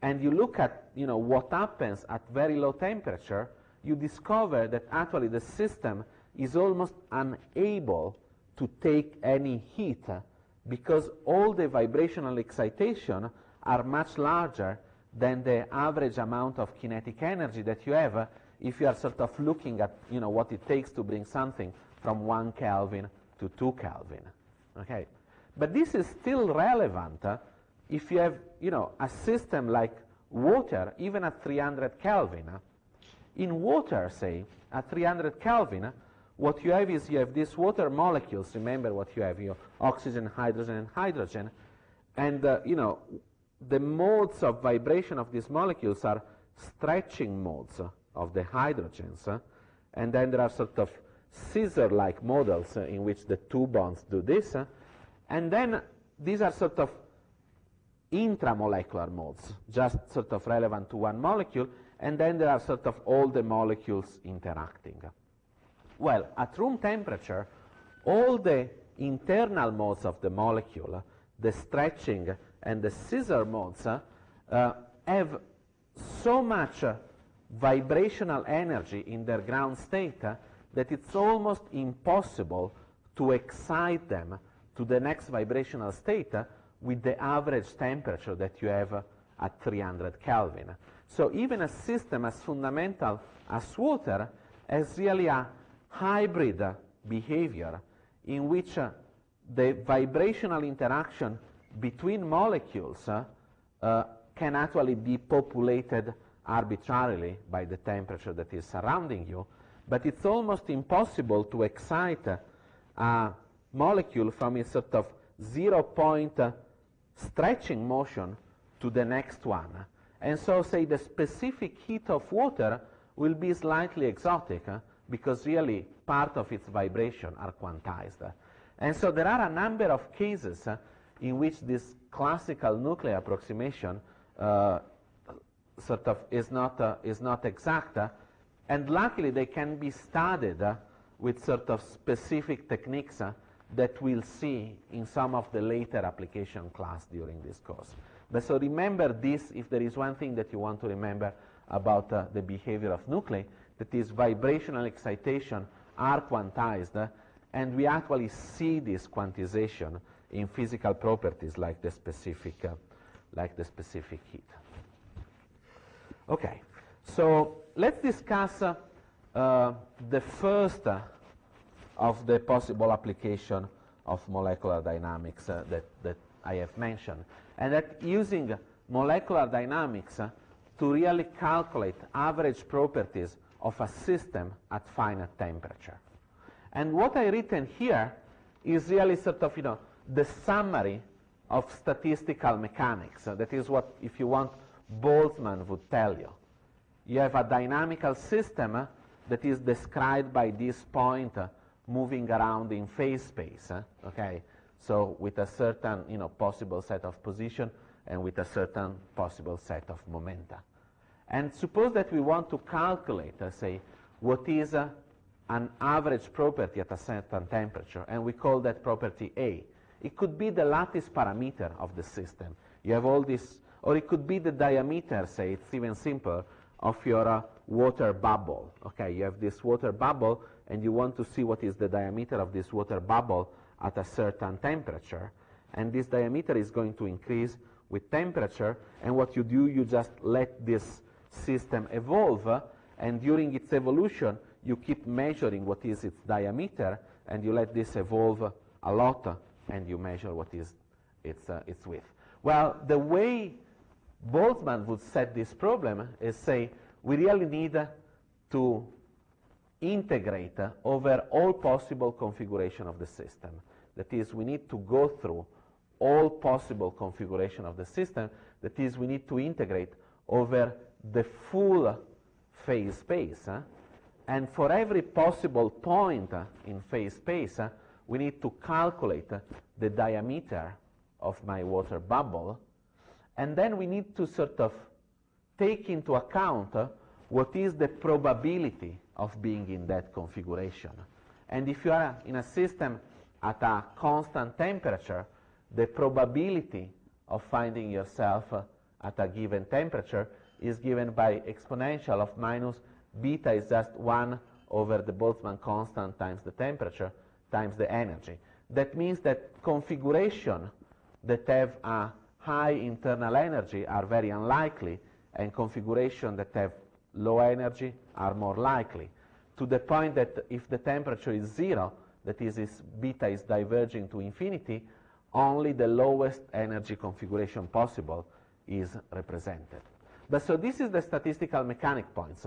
and you look at what happens at very low temperature, you discover that actually the system is almost unable to take any heat because all the vibrational excitation are much larger than the average amount of kinetic energy that you have if you are sort of looking at what it takes to bring something from 1 Kelvin to 2 Kelvin. Okay, but this is still relevant if you have a system like water, even at 300 Kelvin. In water, say, at 300 Kelvin, what you have is you have these water molecules. Remember what you have, oxygen, hydrogen, and hydrogen. And, the modes of vibration of these molecules are stretching modes of the hydrogens. And then there are sort of scissor-like models in which the two bonds do this. And then these are sort of intramolecular modes, just sort of relevant to one molecule. And then there are sort of all the molecules interacting. Well, at room temperature, all the internal modes of the molecule, the stretching and the scissor modes, have so much vibrational energy in their ground state that it's almost impossible to excite them to the next vibrational state with the average temperature that you have at 300 Kelvin. So even a system as fundamental as water has really a hybrid behavior in which the vibrational interaction between molecules can actually be populated arbitrarily by the temperature that is surrounding you, but it's almost impossible to excite a molecule from a sort of 0-point stretching motion to the next one. And so, say, the specific heat of water will be slightly exotic because really part of its vibration are quantized. And so there are a number of cases in which this classical nuclear approximation sort of is not exact, and luckily they can be studied with sort of specific techniques that we'll see in some of the later application class during this course. But so remember this, if there is one thing that you want to remember about the behavior of nuclei, that is vibrational excitation are quantized, and we actually see this quantization in physical properties like the specific heat. Okay, so let's discuss the first of the possible application of molecular dynamics that I have mentioned, and that using molecular dynamics to really calculate average properties of a system at finite temperature. And what I've written here is really sort of, the summary of statistical mechanics. That is what, if you want, Boltzmann would tell you. You have a dynamical system that is described by this point moving around in phase space, okay? So with a certain, possible set of position and with a certain possible set of momenta. And suppose that we want to calculate, say, what is an average property at a certain temperature, and we call that property A. It could be the lattice parameter of the system. You have all this, or it could be the diameter, say, it's even simpler, of your water bubble. Okay, you have this water bubble, and you want to see what is the diameter of this water bubble at a certain temperature. And this diameter is going to increase with temperature, and what you do, you just let this system evolve, and during its evolution, you keep measuring what is its diameter, and you let this evolve a lot, and you measure what is its width. Well, the way Boltzmann would set this problem is say, we really need to integrate over all possible configuration of the system. That is, we need to go through all possible configuration of the system. That is, we need to integrate over the full phase space. And for every possible point in phase space, we need to calculate the diameter of my water bubble. And then we need to sort of take into account what is the probability of being in that configuration. And if you are in a system at a constant temperature, the probability of finding yourself at a given temperature is given by exponential of minus beta is just 1 over the Boltzmann constant times the temperature times the energy. That means that configuration that have a high internal energy are very unlikely, and configuration that have low energy are more likely, to the point that if the temperature is 0, that is, beta is diverging to infinity, only the lowest energy configuration possible is represented. But so this is the statistical mechanic points.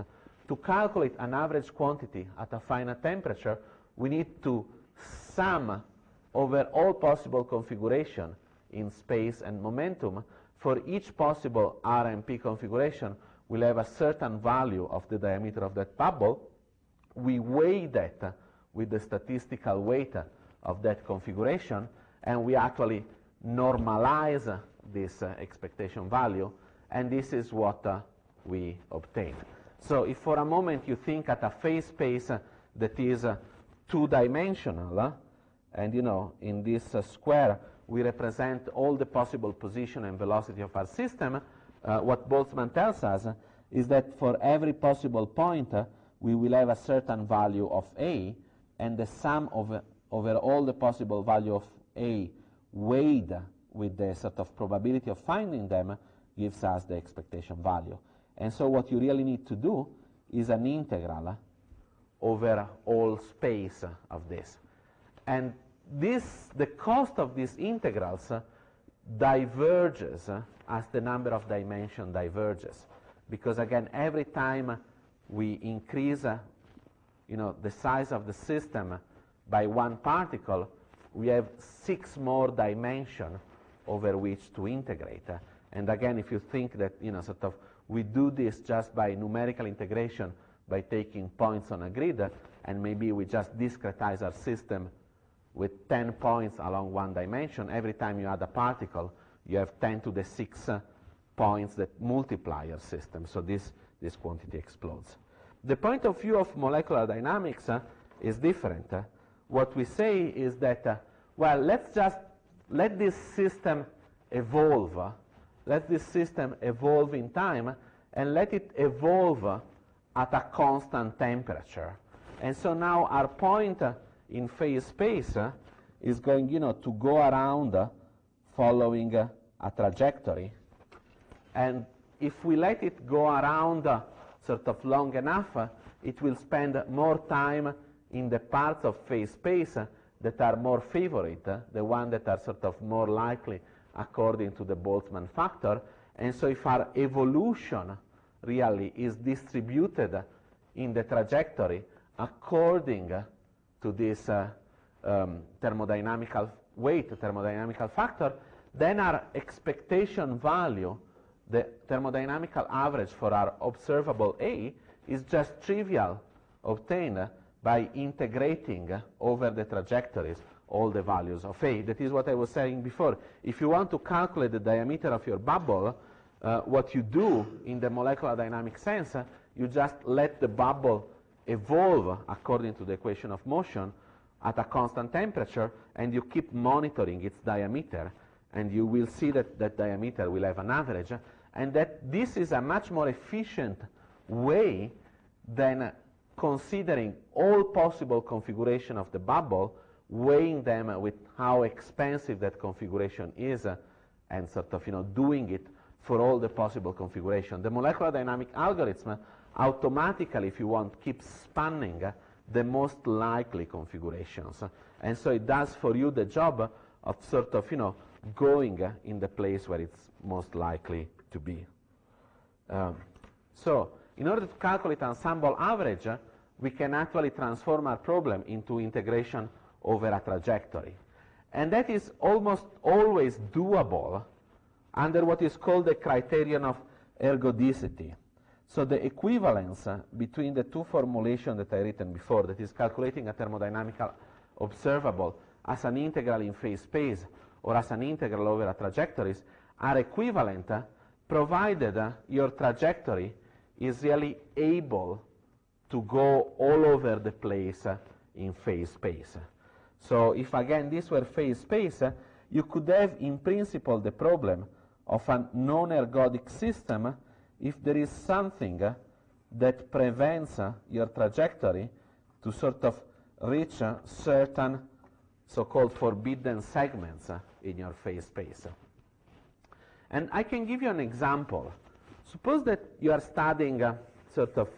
To calculate an average quantity at a finite temperature, we need to sum over all possible configuration in space and momentum. For each possible R and P configuration, we'll have a certain value of the diameter of that bubble. We weigh that with the statistical weight of that configuration, and we actually normalize this expectation value, and this is what we obtain. So if for a moment you think at a phase space that is two-dimensional, and in this square we represent all the possible position and velocity of our system, what Boltzmann tells us is that for every possible point we will have a certain value of A, and the sum over all the possible value of A weighed with the sort of probability of finding them gives us the expectation value. And so what you really need to do is an integral over all space of this. And the cost of these integrals diverges as the number of dimension diverges. because again, every time we increase the size of the system by one particle, we have 6 more dimensions over which to integrate. And again, if you think that sort of we do this just by numerical integration, by taking points on a grid, and maybe we just discretize our system with 10 points along one dimension, every time you add a particle, you have 10 to the 6 points that multiply your system. So this quantity explodes. The point of view of molecular dynamics is different. What we say is that, well, let's just let this system evolve. Let this system evolve in time, and let it evolve at a constant temperature. And so now our point in phase space is going to go around following a trajectory. And if we let it go around sort of long enough, it will spend more time in the parts of phase space that are more favorite, the ones that are sort of more likely according to the Boltzmann factor. And so if our evolution really is distributed in the trajectory according to this thermodynamical weight, thermodynamical factor, then our expectation value, the thermodynamical average for our observable A, is just trivial obtained by integrating over the trajectories all the values of A. That is what I was saying before. If you want to calculate the diameter of your bubble, what you do in the molecular dynamic sense, you just let the bubble evolve according to the equation of motion at a constant temperature, and you keep monitoring its diameter, and you will see that that diameter will have an average, and that this is a much more efficient way than considering all possible configuration of the bubble, weighing them with how expensive that configuration is, and sort of doing it for all the possible configuration. The molecular dynamic algorithm automatically, if you want, keeps spanning the most likely configurations. And so it does for you the job of sort of going in the place where it's most likely to be. So in order to calculate ensemble average, we can actually transform our problem into integration over a trajectory. And that is almost always doable under what is called the criterion of ergodicity. So the equivalence between the two formulations that I written before, that is calculating a thermodynamical observable as an integral in phase space or as an integral over a trajectories, are equivalent provided your trajectory is really able to go all over the place in phase space. So if again this were phase space, you could have in principle the problem of a non-ergodic system if there is something that prevents your trajectory to sort of reach certain so-called forbidden segments in your phase space. And I can give you an example. Suppose that you are studying sort of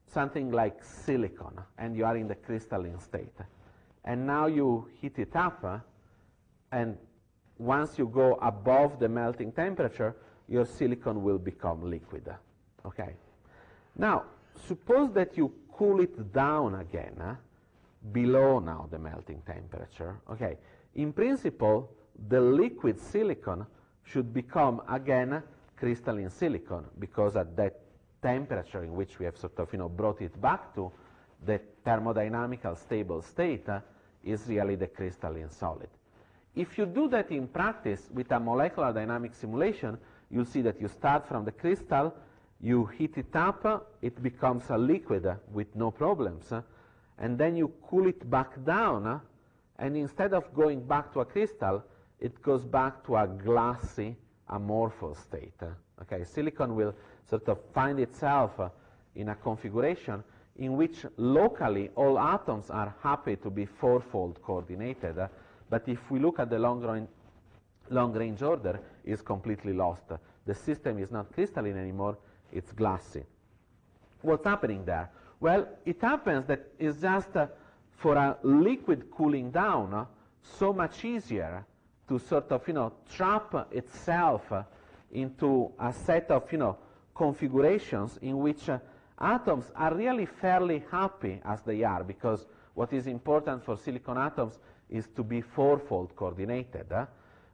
something like silicon, and you are in the crystalline state. And now you heat it up, and once you go above the melting temperature, your silicon will become liquid. Okay. Now, suppose that you cool it down again, below now the melting temperature. Okay. In principle, the liquid silicon should become again crystalline silicon, because at that temperature in which we have sort of brought it back to, the thermodynamical stable state is really the crystalline solid. If you do that in practice with a molecular dynamic simulation, you'll see that you start from the crystal, you heat it up, it becomes a liquid with no problems, and then you cool it back down, and instead of going back to a crystal, it goes back to a glassy, amorphous state. Okay, silicon will sort of find itself in a configuration in which locally all atoms are happy to be fourfold coordinated, but if we look at the long-range order, it's completely lost. The system is not crystalline anymore, it's glassy. What's happening there? Well, it happens that it's just for a liquid cooling down so much easier to sort of trap itself into a set of configurations in which atoms are really fairly happy as they are, because what is important for silicon atoms is to be four-fold coordinated.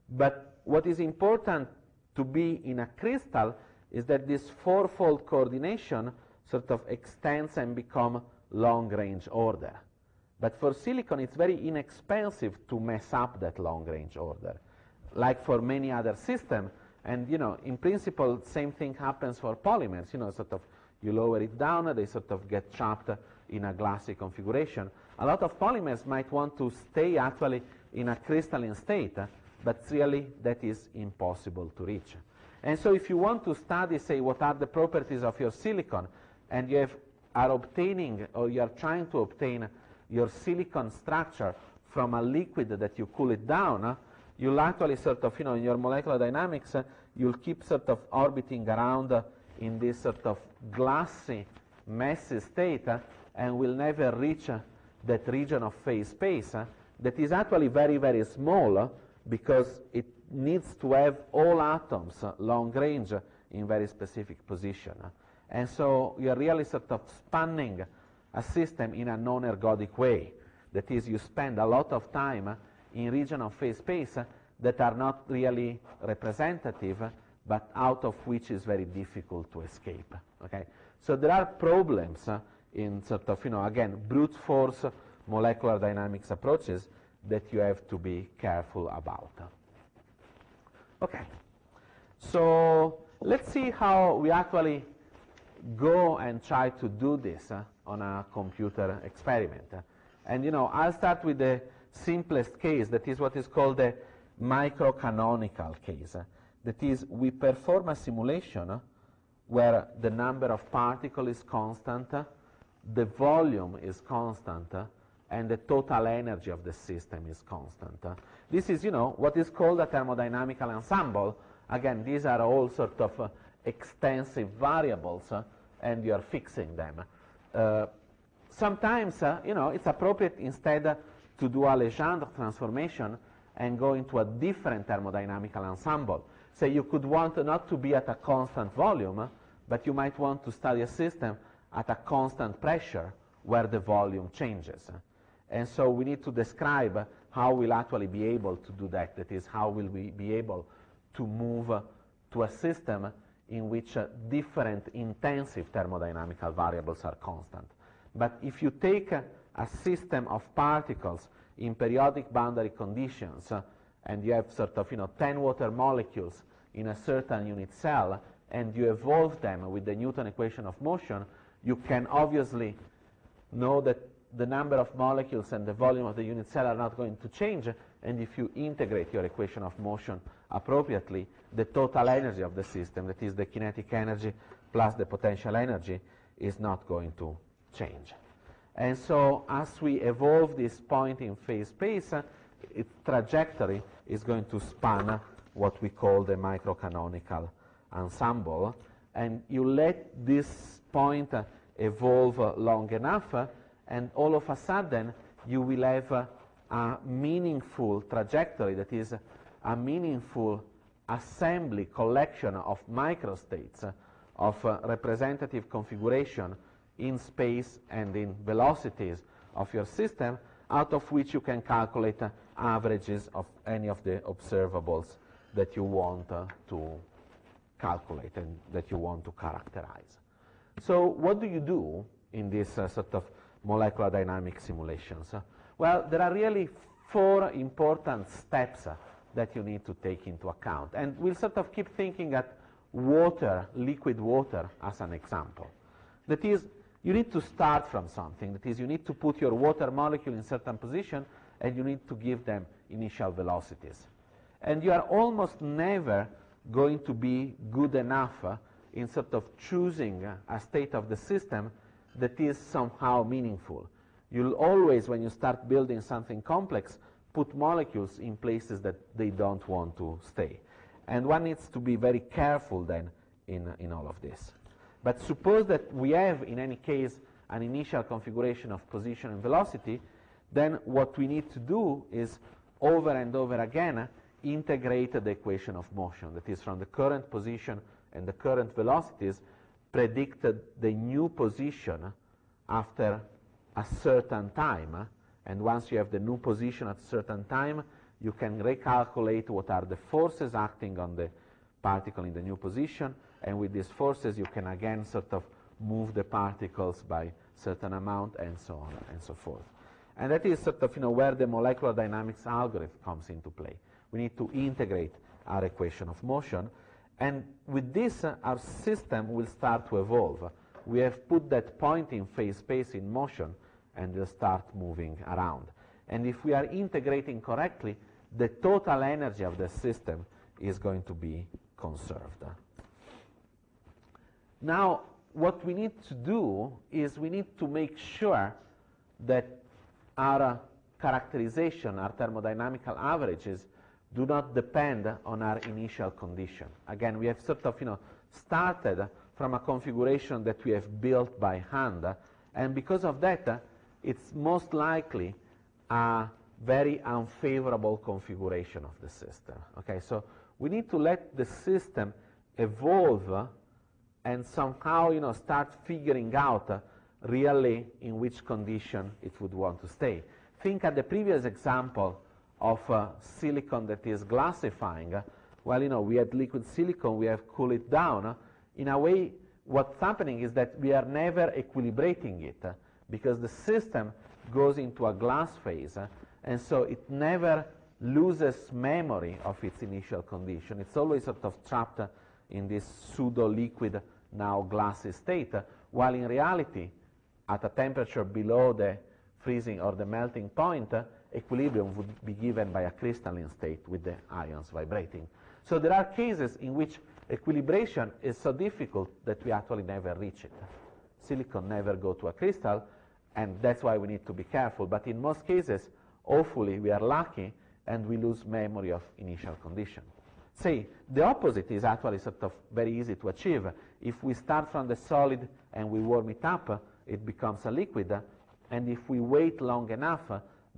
But what is important to be in a crystal is that this four-fold coordination sort of extends and become long-range order. But for silicon, it's very inexpensive to mess up that long-range order, like for many other systems. And in principle, same thing happens for polymers. Sort of you lower it down, they sort of get trapped in a glassy configuration. A lot of polymers might want to stay actually in a crystalline state, but really that is impossible to reach. And so if you want to study, say, what are the properties of your silicon, and you are obtaining, or you are trying to obtain your silicon structure from a liquid that you cool it down, you'll actually sort of, in your molecular dynamics, you'll keep sort of orbiting around in this sort of glassy, messy state, and will never reach that region of phase space that is actually very, very small, because it needs to have all atoms long range in very specific position. And so you are really sort of spanning a system in a non-ergodic way. That is, you spend a lot of time in region of phase space that are not really representative, but out of which is very difficult to escape. Okay? So there are problems in sort of, again, brute force molecular dynamics approaches that you have to be careful about. Okay, so let's see how we actually go and try to do this on a computer experiment. And I'll start with the simplest case, that is what is called the microcanonical case. That is, we perform a simulation where the number of particles is constant, the volume is constant, and the total energy of the system is constant. This is, what is called a thermodynamical ensemble. Again, these are all sort of extensive variables, and you are fixing them. Sometimes, it's appropriate instead to do a Legendre transformation and go into a different thermodynamical ensemble. So you could want not to be at a constant volume, but you might want to study a system at a constant pressure where the volume changes. And so we need to describe how we'll actually be able to do that. That is, how will we be able to move to a system in which different intensive thermodynamical variables are constant. But if you take a system of particles in periodic boundary conditions, and you have sort of 10 water molecules in a certain unit cell, and you evolve them with the Newton equation of motion, you can obviously know that the number of molecules and the volume of the unit cell are not going to change, and if you integrate your equation of motion appropriately, the total energy of the system, that is the kinetic energy plus the potential energy, is not going to change. And so as we evolve this point in phase space, its trajectory is going to span what we call the microcanonical ensemble, and you let this point evolve long enough, and all of a sudden you will have a meaningful trajectory, that is a meaningful assembly collection of microstates of representative configuration in space and in velocities of your system, out of which you can calculate averages of any of the observables that you want to calculate and that you want to characterize. So what do you do in this sort of molecular dynamic simulations? Well, there are really 4 important steps that you need to take into account. And we'll sort of keep thinking at water, liquid water, as an example. That is, you need to start from something. That is, you need to put your water molecule in certain position, and you need to give them initial velocities. And you are almost never going to be good enough in sort of choosing a state of the system that is somehow meaningful. You'll always, when you start building something complex, put molecules in places that they don't want to stay. And one needs to be very careful then in all of this. But suppose that we have, in any case, an initial configuration of position and velocity, then what we need to do is, over and over again, integrate the equation of motion. That is, from the current position and the current velocities predicted the new position after a certain time. And once you have the new position at a certain time, you can recalculate what are the forces acting on the particle in the new position. And with these forces, you can again sort of move the particles by a certain amount and so on and so forth. And that is sort of where the molecular dynamics algorithm comes into play. We need to integrate our equation of motion. And with this, our system will start to evolve. We have put that point in phase space in motion, and will start moving around. And if we are integrating correctly, the total energy of the system is going to be conserved. Now, what we need to do is we need to make sure that our characterization, our thermodynamical averages, do not depend on our initial condition. Again, we have sort of started from a configuration that we have built by hand, and because of that, it's most likely a very unfavorable configuration of the system. Okay, so we need to let the system evolve and somehow start figuring out really in which condition it would want to stay. Think at the previous example of silicon that is glassifying. Well, we had liquid silicon, we have cooled it down. In a way, what's happening is that we are never equilibrating it because the system goes into a glass phase, and so it never loses memory of its initial condition. It's always sort of trapped in this pseudo-liquid, now glassy state, while in reality, at a temperature below the freezing or the melting point, equilibrium would be given by a crystalline state with the ions vibrating. So there are cases in which equilibration is so difficult that we actually never reach it. Silicon never go to a crystal, and that's why we need to be careful. But in most cases, hopefully, we are lucky and we lose memory of initial condition. Say, the opposite is actually sort of very easy to achieve. If we start from the solid and we warm it up, it becomes a liquid. And if we wait long enough,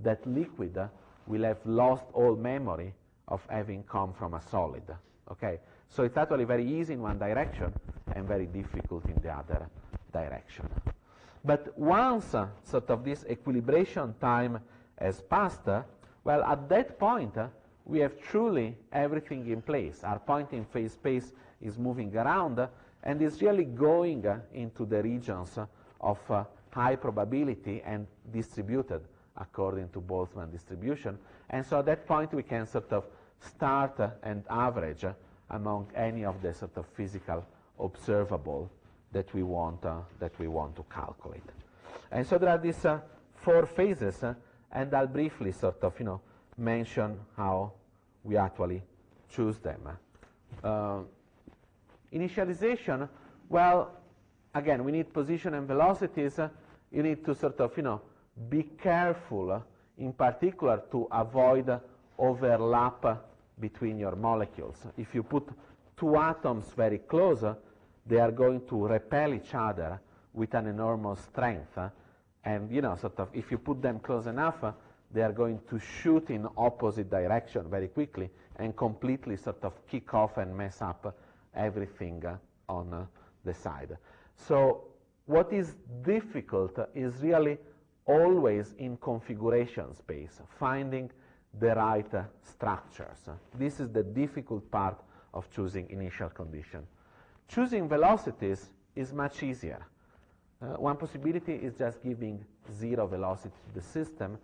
that liquid will have lost all memory of having come from a solid. Okay? So it's actually very easy in one direction and very difficult in the other direction. But once sort of this equilibration time has passed, well, at that point, we have truly everything in place. Our point in phase space is moving around and is really going into the regions of high probability and distributed according to Boltzmann distribution. And so at that point, we can sort of start and average among any of the sort of physical observable that we want to calculate. And so there are these 4 phases, and I'll briefly sort of mention how we actually choose them. Initialization, well, again, we need position and velocities. You need to sort of be careful, in particular, to avoid overlap between your molecules. If you put 2 atoms very close, they are going to repel each other with an enormous strength. And sort of, if you put them close enough, they are going to shoot in opposite direction very quickly and completely sort of kick off and mess up everything on the side. So what is difficult is really always in configuration space, finding the right structures. This is the difficult part of choosing initial condition. Choosing velocities is much easier. One possibility is just giving 0 velocity to the system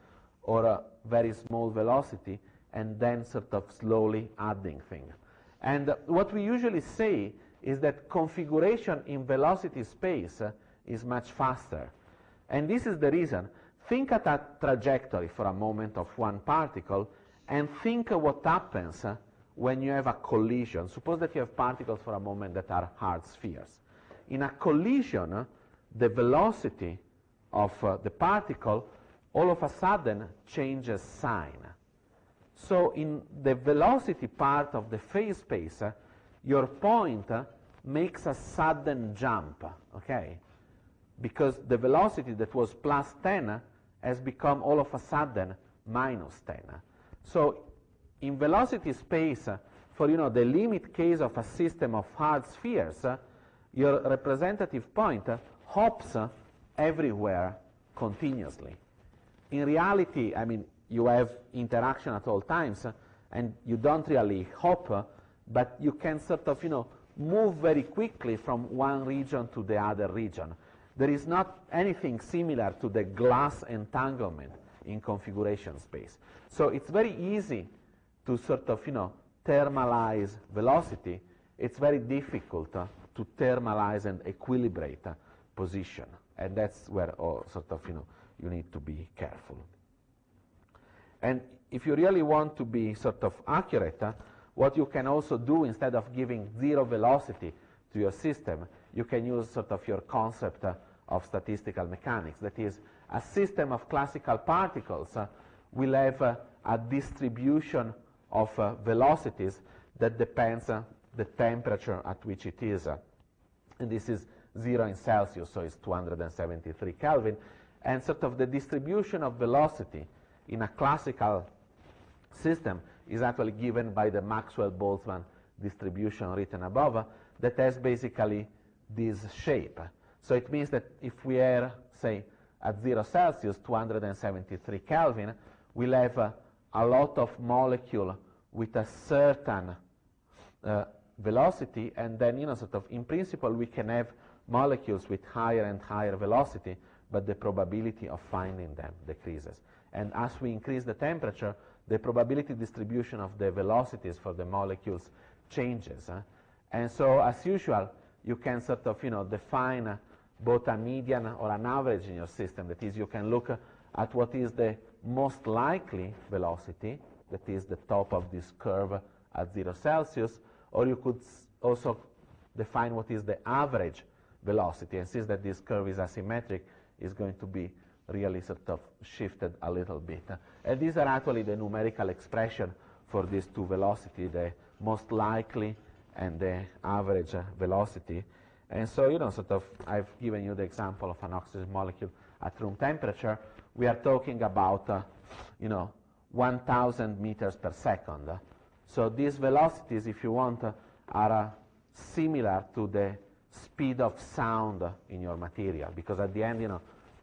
or a very small velocity and then sort of slowly adding things. And what we usually say is that configuration in velocity space is much faster. And this is the reason. Think at a trajectory for a moment of one particle and think of what happens when you have a collision. Suppose that you have particles for a moment that are hard spheres. In a collision, the velocity of the particle all of a sudden changes sign. So in the velocity part of the phase space, your point makes a sudden jump, okay? Because the velocity that was plus 10 has become all of a sudden minus 10. So in velocity space, for the limit case of a system of hard spheres, your representative point hops everywhere continuously. In reality, I mean, you have interaction at all times, and you don't really hop, but you can sort of, move very quickly from one region to the other region. There is not anything similar to the glass entanglement in configuration space. So it's very easy to sort of, thermalize velocity. It's very difficult to thermalize and equilibrate position. And that's where sort of, you need to be careful. And if you really want to be sort of accurate, what you can also do, instead of giving 0 velocity to your system, you can use sort of your concept of statistical mechanics. That is, a system of classical particles will have a distribution of velocities that depends the temperature at which it is. And this is 0 in Celsius, so it's 273 Kelvin. And sort of the distribution of velocity in a classical system is actually given by the Maxwell-Boltzmann distribution written above, that has basically this shape. So it means that if we are, say, at 0 Celsius, 273 Kelvin, we'll have a lot of molecule with a certain velocity, and then, sort of, in principle, we can have molecules with higher and higher velocity, but the probability of finding them decreases. And as we increase the temperature, the probability distribution of the velocities for the molecules changes. And so, as usual, you can sort of, define both a median or an average in your system. That is, you can look at what is the most likely velocity, that is the top of this curve at 0 Celsius, or you could also define what is the average velocity. And since that this curve is asymmetric, it's going to be really sort of shifted a little bit. And these are actually the numerical expression for these two velocities, the most likely and the average velocity. And so, sort of, I've given you the example of an oxygen molecule at room temperature. We are talking about, 1,000 meters per second. So these velocities, if you want, are similar to the speed of sound in your material, because at the end,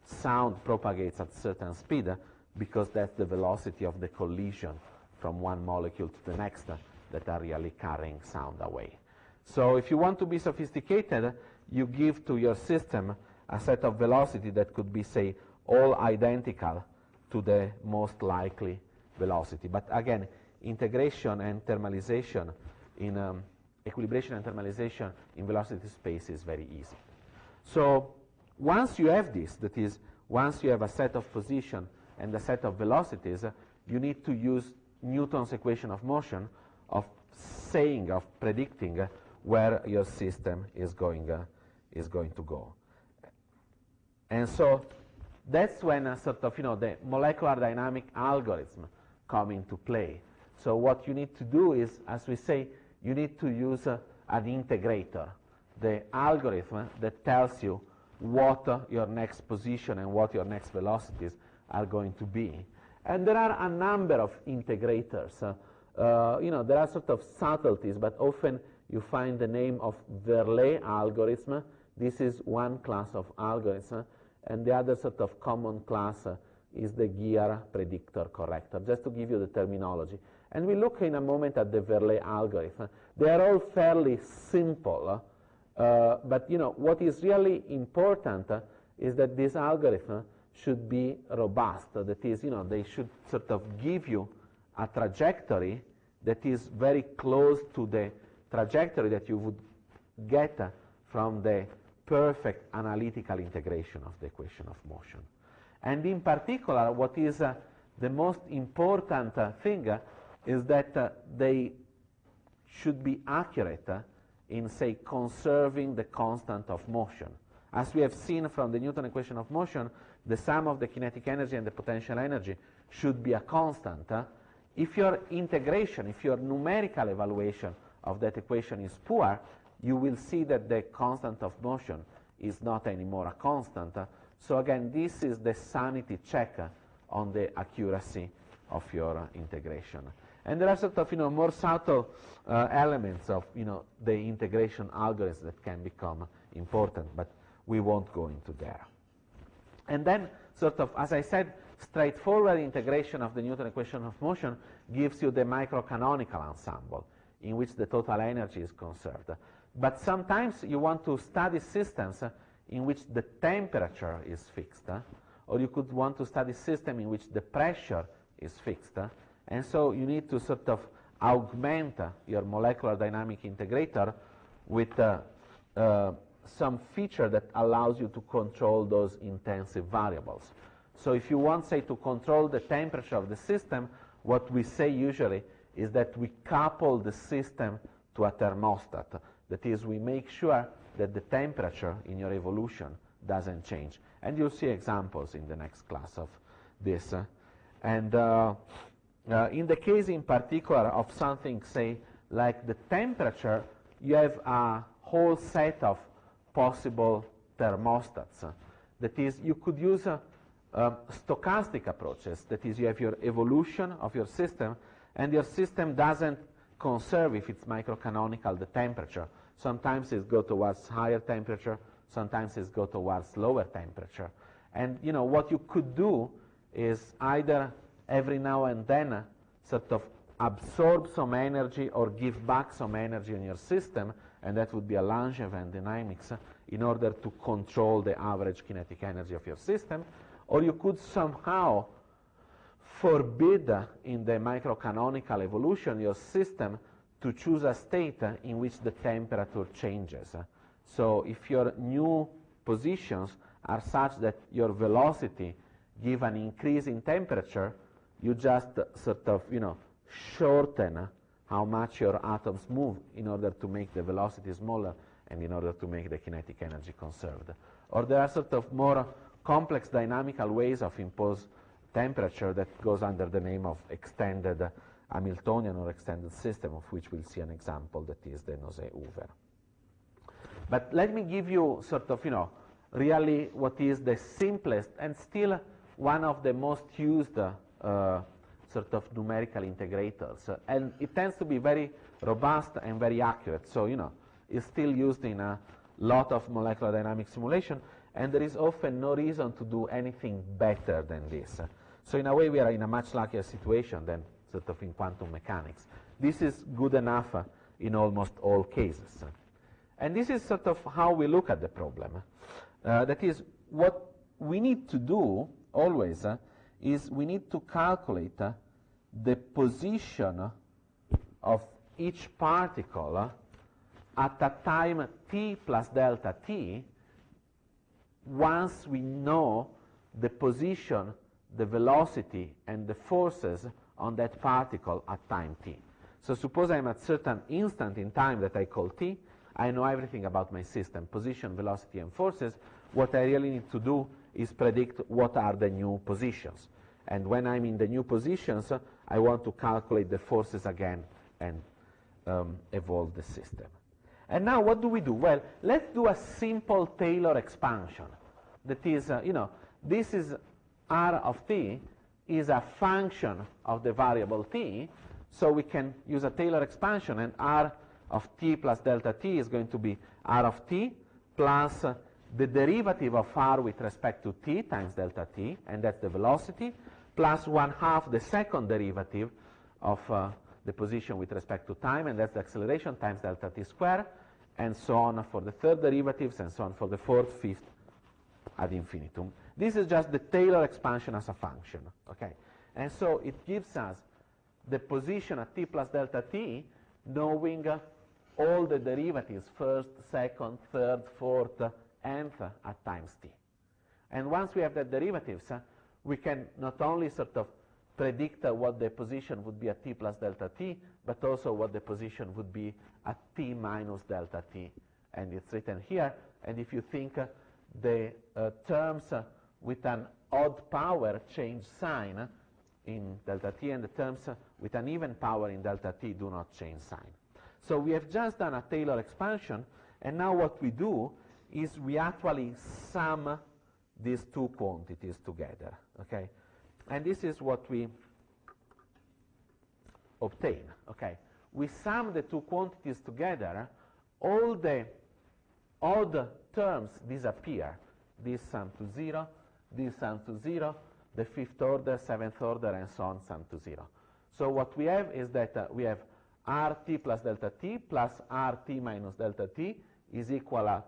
sound propagates at certain speed because that's the velocity of the collision from one molecule to the next that are really carrying sound away. So if you want to be sophisticated, you give to your system a set of velocity that could be, say, all identical to the most likely velocity. But again, integration and thermalization in equilibration and thermalization in velocity space is very easy. So once you have this, that is, once you have a set of position and a set of velocities, you need to use Newton's equation of motion of predicting where your system is going to go. And so that's when sort of, the molecular dynamic algorithm come into play. So what you need to do is, as we say, you need to use an integrator, the algorithm that tells you what your next position and what your next velocities are going to be. And there are a number of integrators. There are sort of subtleties, but often you find the name of Verlet algorithm. This is one class of algorithm, and the other sort of common class is the gear predictor corrector, just to give you the terminology. And we look in a moment at the Verlet algorithm. They are all fairly simple, but what is really important is that this algorithm should be robust. That is, they should sort of give you a trajectory that is very close to the trajectory that you would get from the perfect analytical integration of the equation of motion. And in particular, what is the most important thing is that they should be accurate in, say, conserving the constant of motion. As we have seen from the Newton equation of motion, the sum of the kinetic energy and the potential energy should be a constant. If your integration, if your numerical evaluation of that equation is poor, you will see that the constant of motion is not anymore a constant. So again, this is the sanity check on the accuracy of your integration. And there are sort of, more subtle elements of, the integration algorithms that can become important, but we won't go into there. And then, sort of, as I said, straightforward integration of the Newton equation of motion gives you the microcanonical ensemble in which the total energy is conserved. But sometimes you want to study systems in which the temperature is fixed, or you could want to study system in which the pressure is fixed, and so you need to sort of augment your molecular dynamic integrator with some feature that allows you to control those intensive variables. So if you want, say, to control the temperature of the system, what we say usually is that we couple the system to a thermostat. That is, we make sure that the temperature in your evolution doesn't change. And you'll see examples in the next class of this. And in the case in particular of something, say, like the temperature, you have a whole set of possible thermostats. That is, you could use stochastic approaches. That is, you have your evolution of your system, and your system doesn't conserve, if it's microcanonical, the temperature. Sometimes it goes towards higher temperature, sometimes it goes towards lower temperature. And what you could do is either every now and then sort of absorb some energy or give back some energy in your system, and that would be a Langevin dynamics, in order to control the average kinetic energy of your system. Or you could somehow forbid in the microcanonical evolution your system to choose a state in which the temperature changes. So if your new positions are such that your velocity give an increase in temperature, you just sort of, shorten how much your atoms move in order to make the velocity smaller and in order to make the kinetic energy conserved. Or there are sort of more complex dynamical ways of impose temperature that goes under the name of extended Hamiltonian or extended system, of which we'll see an example, that is the Nosé-Hoover. But let me give you sort of, really what is the simplest and still one of the most used sort of numerical integrators. And it tends to be very robust and very accurate. So, it's still used in a lot of molecular dynamic simulation, and there is often no reason to do anything better than this. So in a way, we are in a much luckier situation than sort of in quantum mechanics. This is good enough in almost all cases. And this is sort of how we look at the problem. That is, what we need to do always is we need to calculate the position of each particle at a time t plus delta t once we know the position, the velocity, and the forces on that particle at time t. So suppose I'm at a certain instant in time that I call t. I know everything about my system, position, velocity, and forces. What I really need to do is predict what are the new positions. And when I'm in the new positions, I want to calculate the forces again and evolve the system. And now what do we do? Well, let's do a simple Taylor expansion. That is, this is r of t is a function of the variable t, so we can use a Taylor expansion, and r of t plus delta t is going to be r of t plus the derivative of r with respect to t times delta t, and that's the velocity, plus 1/2 the second derivative of the position with respect to time, and that's the acceleration times delta t squared, and so on for the third derivatives, and so on for the fourth, fifth, ad infinitum. This is just the Taylor expansion as a function, okay? And so it gives us the position at t plus delta t, knowing all the derivatives, first, second, third, fourth, nth at times t. And once we have the derivatives, we can not only sort of predict what the position would be at t plus delta t, but also what the position would be at t minus delta t. And it's written here. And if you think the terms with an odd power change sign in delta t, and the terms with an even power in delta t do not change sign. So we have just done a Taylor expansion, and now what we do is we actually sum these two quantities together, okay? And this is what we obtain. Okay, we sum the two quantities together, all the odd terms disappear. This sum to 0, this sum to 0, the fifth order, seventh order, and so on sum to 0. So what we have is that we have RT plus delta t plus RT minus delta t is equal to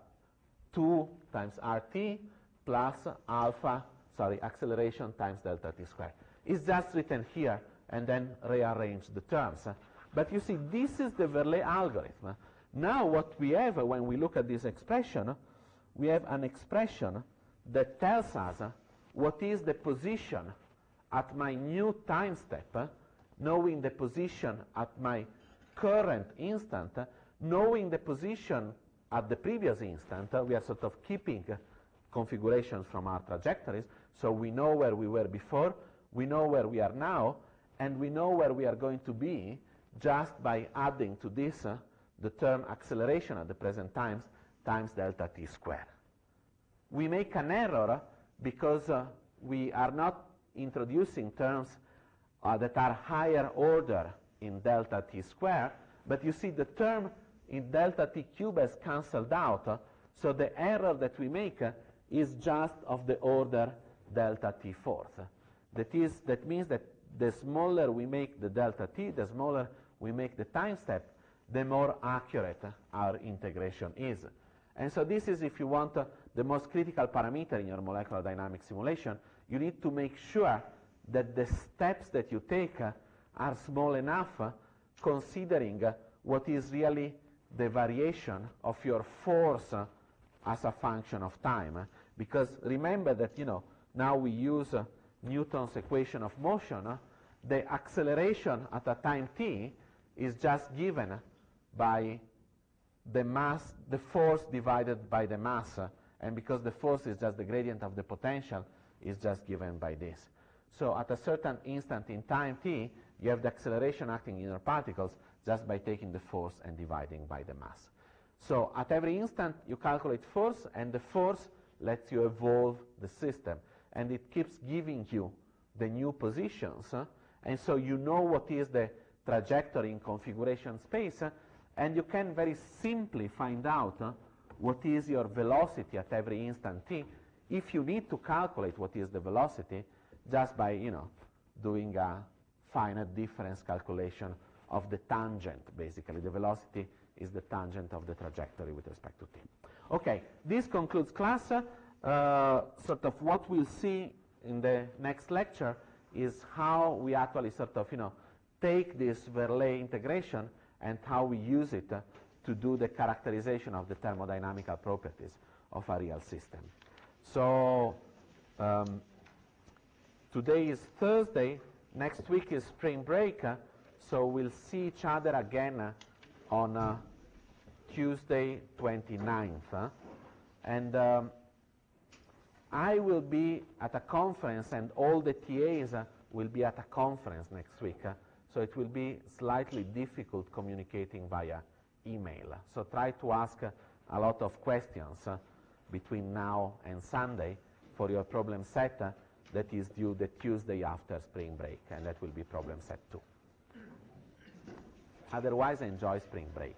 2 times RT plus acceleration times delta t squared. It's just written here and then rearrange the terms. But you see, this is the Verlet algorithm. Now what we have when we look at this expression, we have an expression that tells us what is the position at my new time step, knowing the position at my current instant, knowing the position at the previous instant. We are sort of keeping configurations from our trajectories, so we know where we were before, we know where we are now, and we know where we are going to be just by adding to this the term acceleration at the present times delta t squared. We make an error because we are not introducing terms that are higher order in delta t squared, but you see the term in delta t cube has cancelled out, so the error that we make is just of the order delta t fourth. That means that the smaller we make the delta t, the smaller we make the time step, the more accurate our integration is. And so this is, if you want, the most critical parameter in your molecular dynamics simulation. You need to make sure that the steps that you take are small enough, considering what is really the variation of your force as a function of time. Because remember that, now we use Newton's equation of motion. The acceleration at a time t is just given by the mass, the force divided by the mass, and because the force is just the gradient of the potential, is just given by this. So at a certain instant in time t, you have the acceleration acting in your particles just by taking the force and dividing by the mass. So at every instant, you calculate force, and the force lets you evolve the system, and it keeps giving you the new positions, and so you know what is the trajectory in configuration space, and you can very simply find out what is your velocity at every instant t if you need to calculate what is the velocity just by doing a finite difference calculation of the tangent. Basically, the velocity is the tangent of the trajectory with respect to t. Okay, this concludes class. Sort of what we'll see in the next lecture is how we actually sort of take this Verlet integration and how we use it to do the characterization of the thermodynamical properties of a real system. So today is Thursday, next week is spring break, so we'll see each other again on Tuesday 29th. And I will be at a conference, and all the TAs will be at a conference next week. So it will be slightly difficult communicating via email. So try to ask a lot of questions between now and Sunday for your problem set that is due the Tuesday after spring break, and that will be problem set 2. Otherwise, enjoy spring break.